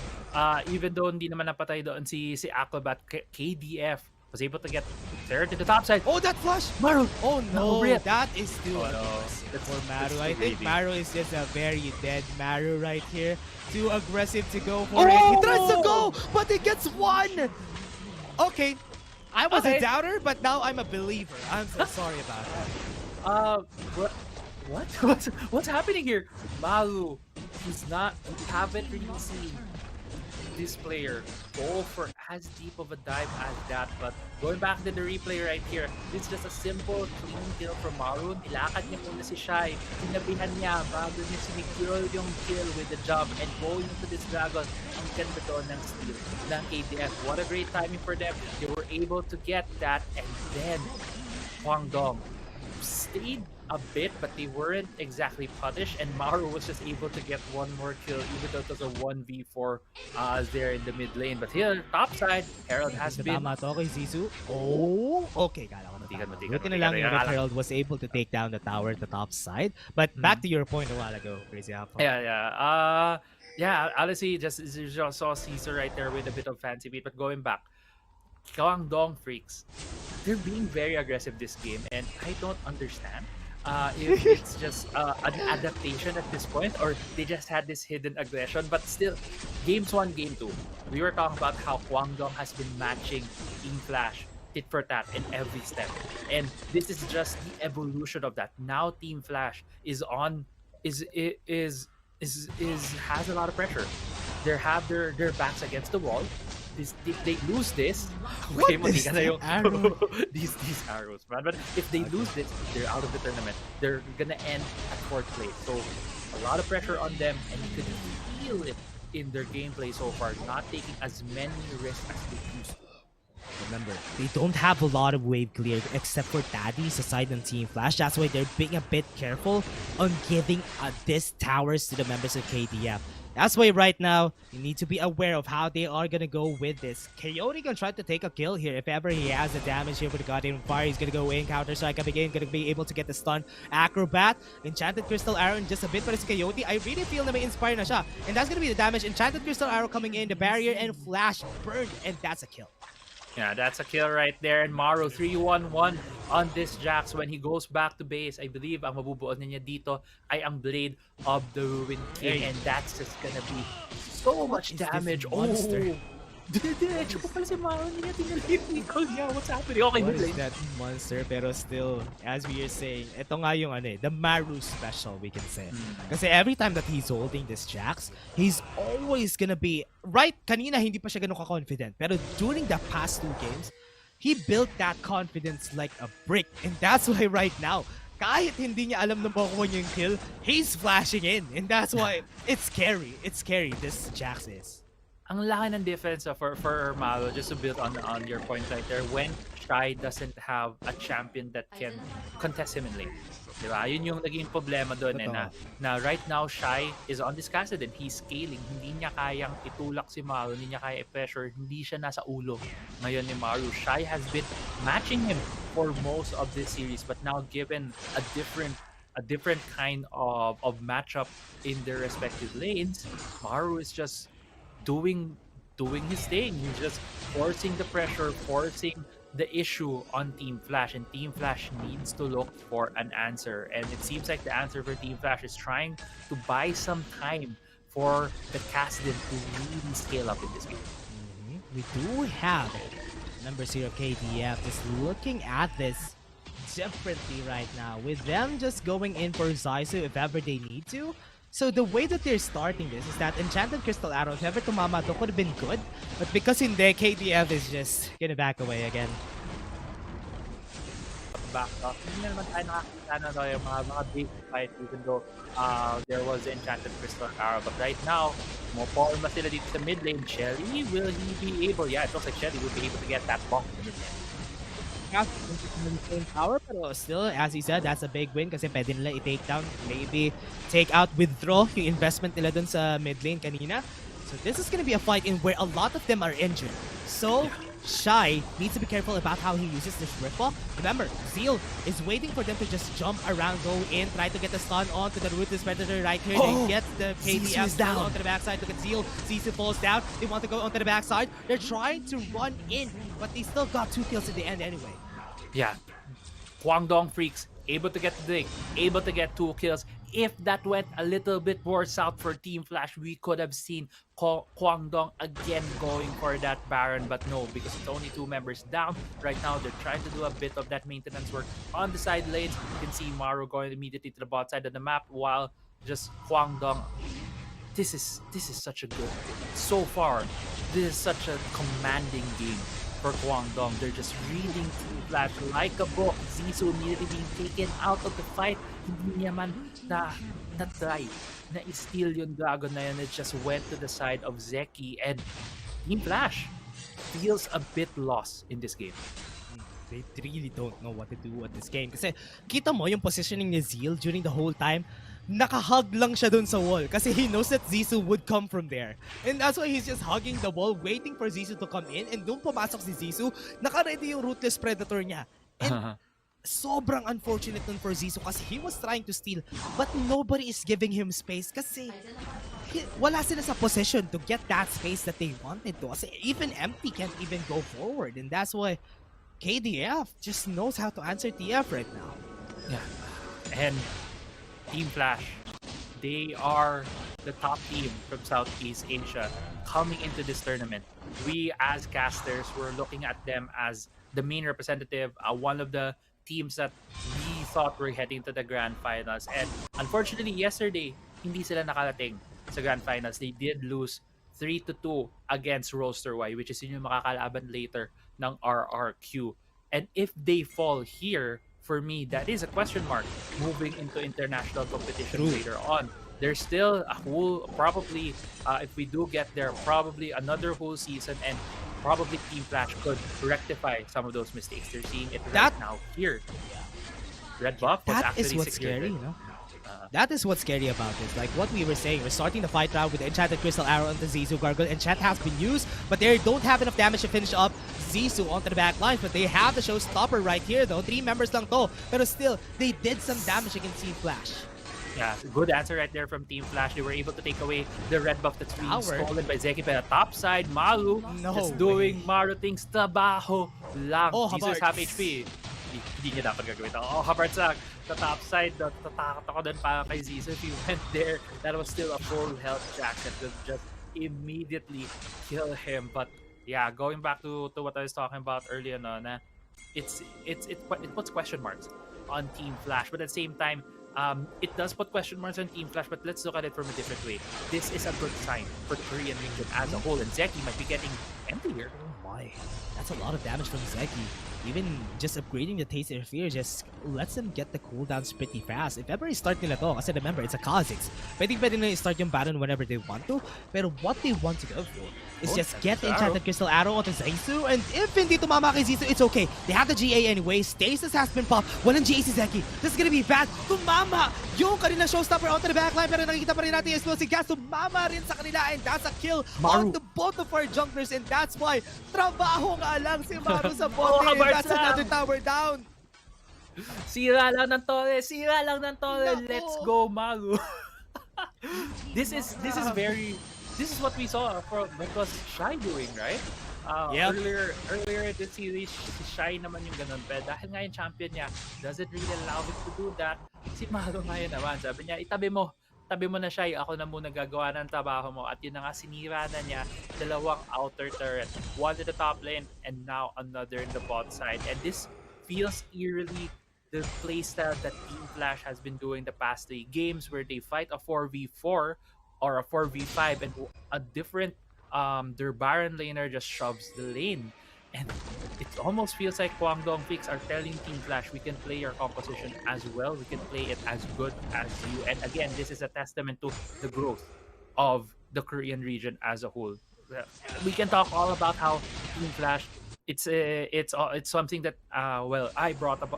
Speaker 2: Even though hindi naman napatay doon si Acrobat, KDF was able to get third to the top side.
Speaker 1: Oh, that flash!
Speaker 2: Maru!
Speaker 1: Oh no,
Speaker 2: Rip.
Speaker 1: that is too
Speaker 2: Oh, no.
Speaker 1: aggressive
Speaker 2: That's-
Speaker 1: for Maru.
Speaker 2: that's
Speaker 1: I
Speaker 2: too
Speaker 1: think
Speaker 2: greedy.
Speaker 1: Maru is just a very dead Maru right here. Too aggressive to go for it. He tries to go, but he gets one! Okay, I was a
Speaker 2: Okay.
Speaker 1: doubter, but now I'm a believer. I'm so sorry about that.
Speaker 2: What? What's happening here? Malu, we haven't really seen this player go for as deep of a dive as that. But going back to the replay right here, it's just a simple clean kill from Maru. Nilakad niya muna si Shai. Sinabihan niya bago niya sinigurol yung kill with the jump and going into this Dragon. Ang ganda doon ng steal ng KDF. What a great timing for them. They were able to get that, and then Kwangdong stayed a bit, but they weren't exactly punished, and Maru was just able to get one more kill, even though it was a 1v4 there in the mid lane. But here, top side, Herald has been...
Speaker 1: Tama to kay Zizou. Oh, okay. Kala ko na tama. Buti na lang yung Herald was able to take down the tower at the top side. But back to your point a while ago, Crazy Alpha.
Speaker 2: Yeah, honestly, just saw Caesar right there with a bit of fancy beat, but going back, KWANGDONG FREECS, they're being very aggressive this game, and I don't understand if it's just an adaptation at this point, or they just had this hidden aggression. But still, games 1, game 2, we were talking about how KWANGDONG has been matching Team Flash tit for tat in every step, and this is just the evolution of that. Now Team Flash has a lot of pressure. They have their backs against the wall. if they lose this,
Speaker 1: What
Speaker 2: okay, mati
Speaker 1: is
Speaker 2: ka na
Speaker 1: that
Speaker 2: yung
Speaker 1: arrow?
Speaker 2: these arrows, man. But if they lose this, they're out of the tournament. They're gonna end at fourth place. So a lot of pressure on them, and you could feel it in their gameplay so far, not taking as many risks as they used to.
Speaker 1: Remember, they don't have a lot of wave clear except for Daddy's aside on Team Flash. That's why they're being a bit careful on giving these towers to the members of KDF. That's why right now, you need to be aware of how they are going to go with this. Coyote can try to take a kill here if ever he has the damage here with the Guardian Fire. He's going to go in, counter strike coming in, going to be able to get the stun. Acrobat, Enchanted Crystal Arrow in just a bit, but it's Coyote. I really feel na may inspire na siya. And that's going to be the damage. Enchanted Crystal Arrow coming in, the barrier, and Flash burned, and that's a kill.
Speaker 2: Yeah, that's a kill right there. And Maru 3-1-1 on this Jax when he goes back to base. I believe ang mabubuo niya dito ay ang Blade of the Ruined King. And that's just gonna be so much damage. Oh! Diretso pa pala si Maru. Hindi niya tinalipikol niya. What's happening? Okay,
Speaker 1: What is
Speaker 2: Blade.
Speaker 1: that monster? Pero still, as we are saying, ito nga yung the Maru special, we can say. Kasi every time that he's holding this Jax, he's always gonna be, right, kanina hindi pa siya ganun ka-confident. Pero during the past 2 games, he built that confidence like a brick. And that's why right now, kahit hindi niya alam na makukuha niya yung kill, he's flashing in. And that's why it's scary. It's scary, this Jax is.
Speaker 2: Ang laki ng difference for Malo, just to build on your point right there, when Shy doesn't have a champion that can contest him in lane. Diba? Yun yung naging problema doon na right now Shy is on this castle and he's scaling. Hindi niya kayang itulak si Malo, hindi niya kaya i-pressure, hindi siya nasa ulo ngayon ni Maru. Shy has been matching him for most of this series, but now given a different kind of matchup in their respective lanes, Maru is just doing his thing. He's just forcing the pressure, forcing the issue on Team Flash, and Team Flash needs to look for an answer. And it seems like the answer for Team Flash is trying to buy some time for the Kassadin to really scale up in this game.
Speaker 1: We do have members here of KDF just looking at this differently right now, with them just going in for Zaisu if ever they need to. So the way that they're starting this is that Enchanted Crystal Arrow, if ever tumama to, could have been good. But because in there, KDF is just gonna back away again.
Speaker 2: Back up. Hindi naman tayo nakakita na yung mga big fight even though there was the Enchanted Crystal Arrow. But right now, mo-forma sila dito sa mid lane. Shelly, will he be able? Yeah, it looks like Shelly will be able to get that bomb in the mid lane.
Speaker 1: Power, pero still, as he said, that's a big win kasi pwede nila i-take down, maybe take out, withdraw yung investment nila dun sa mid lane kanina. So this is gonna be a fight in where a lot of them are injured. So Shy needs to be careful about how he uses this rip-off. Remember, Zeal is waiting for them to just jump around, go in, try to get the stun onto the Ruthless Predator right here. They get the KDF down onto the backside. Look at Zeal. Zisu falls down. They want to go onto the backside. They're trying to run in, but they still got 2 kills at the end anyway.
Speaker 2: Yeah, Kwangdong Freaks able to get the dig, able to get 2 kills. If that went a little bit more south for Team Flash, we could have seen Kwangdong again going for that Baron, but no, because it's only 2 members down. Right now, they're trying to do a bit of that maintenance work on the side lanes. You can see Maru going immediately to the bot side of the map, while just Kwangdong. This is such a good. So far, this is such a commanding game for Kwangdong. They're just reading Team Flash like a book. Zisu immediately being taken out of the fight. Hindi niya man na-try na i-steal yung dragon na yun. It just went to the side of Zeki, and Team Flash feels a bit lost in this game.
Speaker 1: They really don't know what to do at this game. Kasi kita mo yung positioning ni Zeal during the whole time, nakahug lang siya dun sa wall kasi he knows that Zisu would come from there. And that's why he's just hugging the wall, waiting for Zisu to come in. And doon pumasok si Zisu, naka-ready yung Ruthless Predator niya. And sobrang unfortunate nun for Zisu kasi he was trying to steal, but nobody is giving him space kasi wala sila sa position to get that space that they wanted to. Kasi even Empty can't even go forward. And that's why KDF just knows how to answer TF right now.
Speaker 2: Yeah. And Team Flash, they are the top team from Southeast Asia coming into this tournament. We as casters were looking at them as the main representative, one of the teams that we thought were heading to the Grand Finals. And unfortunately, yesterday, hindi sila nakalating sa Grand Finals. They did lose 3-2 against Roaster Y, which is yun yung makakalaban later ng RRQ. And if they fall here, for me, that is a question mark moving into international competition
Speaker 1: True.
Speaker 2: later on. There's still a whole, probably, if we do get there, probably another whole season, and probably Team Flash could rectify some of those mistakes. They're seeing it right now here. Red buff was
Speaker 1: That
Speaker 2: actually
Speaker 1: is what's
Speaker 2: secured.
Speaker 1: scary, you know? That is what's scary about this. Like what we were saying, we're starting the fight round with the Enchanted Crystal Arrow onto Zizou. Gargoyle Enchant has been used, but they don't have enough damage to finish up Zizou onto the back lines. But they have the showstopper right here, though. 3 members lang to. But still, they did some damage against Team Flash.
Speaker 2: Yeah, good answer right there from Team Flash. They were able to take away the red buff that's being
Speaker 1: Tower.
Speaker 2: stolen by Zeki. But top side, Maru just doing Maru things. Trabaho lang.
Speaker 1: Oh,
Speaker 2: Jesus
Speaker 1: Habarts.
Speaker 2: half HP. Hindi niya dapat gagawin ito. Oh, Habarts lang. Sa top side, tatakot ako dun para kay Zizo. If he went there, that was still a full health jack that would just immediately kill him. But yeah, going back to what I was talking about earlier, no, na it puts question marks on Team Flash, but at the same time, it does put question marks on Team Flash. But let's look at it from a different way. This is a good sign for the Korean region as a whole, and Zeki might be getting empty here.
Speaker 1: Oh my. That's a lot of damage from Zeki. Even just upgrading the Taste of Fear just lets them get the cooldowns pretty fast. If ever i-start nila to, kasi remember, it's a Kha'Zix. Pwede na i-start yung Baron whenever they want to, pero what they want to go for is just get the Enchanted Crystal Arrow onto Zizou, and if hindi tumama kay Zizou, it's okay. They have the GA anyway. Stasis has been popped. Walang GA si Zeki. This is gonna be bad. Tumama yung kanina showstopper onto the backline, pero nakikita pa rin natin yung explosive gas. Tumama rin sa kanila, and that's a kill on the both of our junglers, and that's why trabaho nga lang si Maru sa bote.
Speaker 2: Oh,
Speaker 1: That's another tower down.
Speaker 2: Sira lang ng tole. Sira lang ng tole. Let's go, Maru. This is what we saw for what was Shy doing, right?
Speaker 1: Yep.
Speaker 2: Earlier this series, si Shy naman yung ganun. Pero dahil nga yung champion niya doesn't really allow him to do that, si Maru ngayon naman, sabi niya, itabi mo na Shy, ako na muna gagawa ng trabaho mo. At yun na nga, sinira na niya, 2 outer turret, 1 in the top lane, and now another in the bot side. And this feels eerily the playstyle that Team Flash has been doing the past 3 games, where they fight a 4v4 or a 4v5, and a different their Baron laner just shoves the lane. And it almost feels like KWANGDONG FREECS are telling Team Flash, we can play your composition as well, we can play it as good as you. And again, this is a testament to the growth of the Korean region as a whole. We can talk all about how Team Flash, it's something that I brought up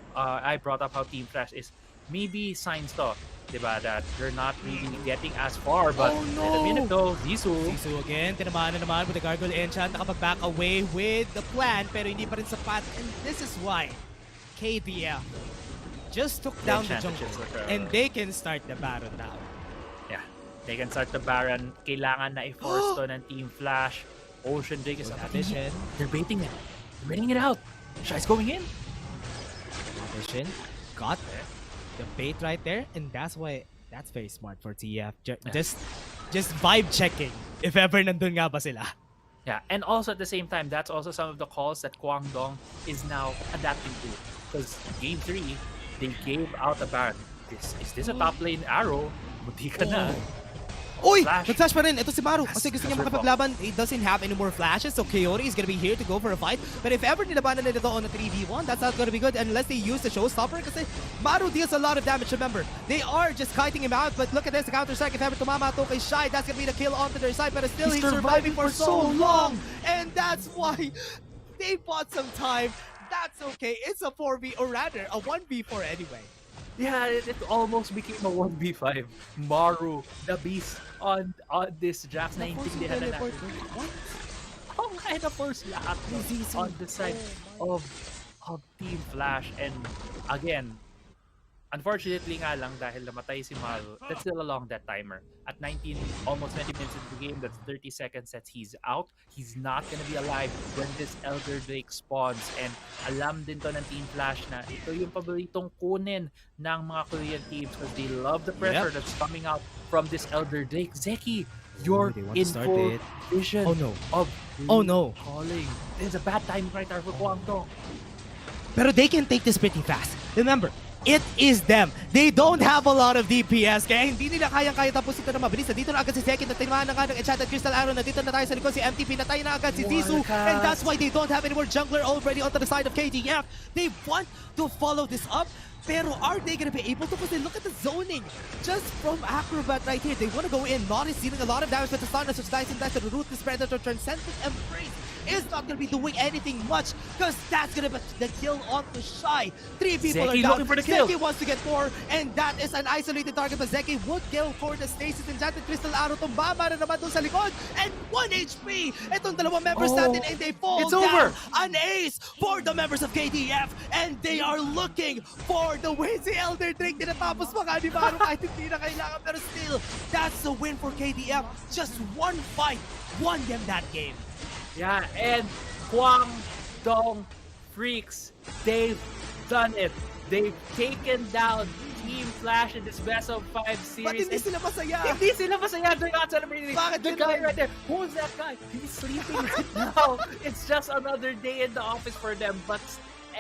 Speaker 2: how Team Flash is maybe signs to, diba, that they're not really getting as far, but
Speaker 1: Oh, no.
Speaker 2: in a minute though, Zizou
Speaker 1: Again, tinamaan na naman with the Gargoyle Enchant, nakapag-back away with the plan, pero hindi pa rin sapat, and this is why KDF just took down the jungle, and they can start the Baron now.
Speaker 2: Yeah, they can start the Baron. Kailangan na i-force to ng Team Flash. Ocean Drake is up.
Speaker 1: Vision.
Speaker 2: They're baiting it. They're baiting it out. Shy's going in.
Speaker 1: Vision. Got the bait right there, and that's why that's very smart for TF. Just vibe checking if ever nandun nga ba sila.
Speaker 2: Yeah, and also at the same time, that's also some of the calls that KWANGDONG is now adapting to. Because game 3, they gave out a Baron. Is this a top lane arrow? Buti ka na.
Speaker 1: Uy!
Speaker 2: Flash.
Speaker 1: Nag-flash pa rin. Ito si Maru. Kasi gusto niya
Speaker 2: That's
Speaker 1: makapaglaban. He doesn't have any more flashes. So Coyote is gonna be here to go for a fight. But if ever nilabanan nila ito on a 3v1, that's not gonna be good unless they use the showstopper. Kasi Maru deals a lot of damage. Remember, they are just kiting him out. But look at this, the counter strike. If ever tumama ito kay Shy, that's gonna be the kill onto their side. But still, he's surviving for so long. And that's why they bought some time. That's okay. It's a 4v, or rather, a 1v4 anyway.
Speaker 2: Yeah, it almost became a 1v5. Maru, the beast on this Jax, naintindihan na natin.
Speaker 1: What?
Speaker 2: Oh, kaya na-force lahat on the side of Team Flash. And again, unfortunately nga lang, dahil namatay si Maru, that's still along that timer. At 19, almost 20 minutes into the game, that's 30 seconds that he's out. He's not gonna be alive when this Elder Drake spawns. And alam din to ng Team Flash na ito yung paboritong kunin ng mga Korean teams because they love the pressure that's coming out from this Elder Drake. Zeki, you're in full vision of calling. It's a bad time right there for KWANGDONG.
Speaker 1: Pero they can take this pretty fast. Remember, it is them. They don't have a lot of DPS, kaya hindi nila kayang-kaya tapos ito na mabilis. Dito na agad si Zeki na tinamaan na nga ng Enchanted Crystal Arrow. Nandito na tayo sa likod si MTP, natay na agad si Tisu. And that's why they don't have any more jungler already onto the side of KDF. They want to follow this up, pero are they gonna be able to? Because they look at the zoning just from Acrobat right here. They want to go in. Not is dealing a lot of damage with the stun as it's nice and nice to the Ruthless Predator. Transcendent Embrace is not gonna be doing anything much because that's gonna be the kill on the Shy. 3 people
Speaker 2: Zeki
Speaker 1: are down.
Speaker 2: looking for the kill.
Speaker 1: Zeki wants to get 4, and that is an isolated target, but Zeki would kill for the Stasis. Enchanted Crystal Arrow. Tumbaba na naman doon sa likod, and 1 HP. Itong dalawang members natin, and they fall
Speaker 2: It's
Speaker 1: down.
Speaker 2: over.
Speaker 1: An ace for the members of KDF, and they are looking for the win. Si Elder Drake tinatapos pa nga ni Maro kahit hindi na kailangan, pero still, that's a win for KDF. Just one fight won them that game.
Speaker 2: Yeah, and Kwangdong Freaks, they've done it. They've taken down Team Flash in this best of 5 series.
Speaker 1: Ba't hindi sila masaya?
Speaker 2: Hindi sila masaya. They're not celebrating.
Speaker 1: Bakit
Speaker 2: The
Speaker 1: yun
Speaker 2: guy
Speaker 1: lang?
Speaker 2: right there. Who's that guy? He's sleeping right now. It's just another day in the office for them. But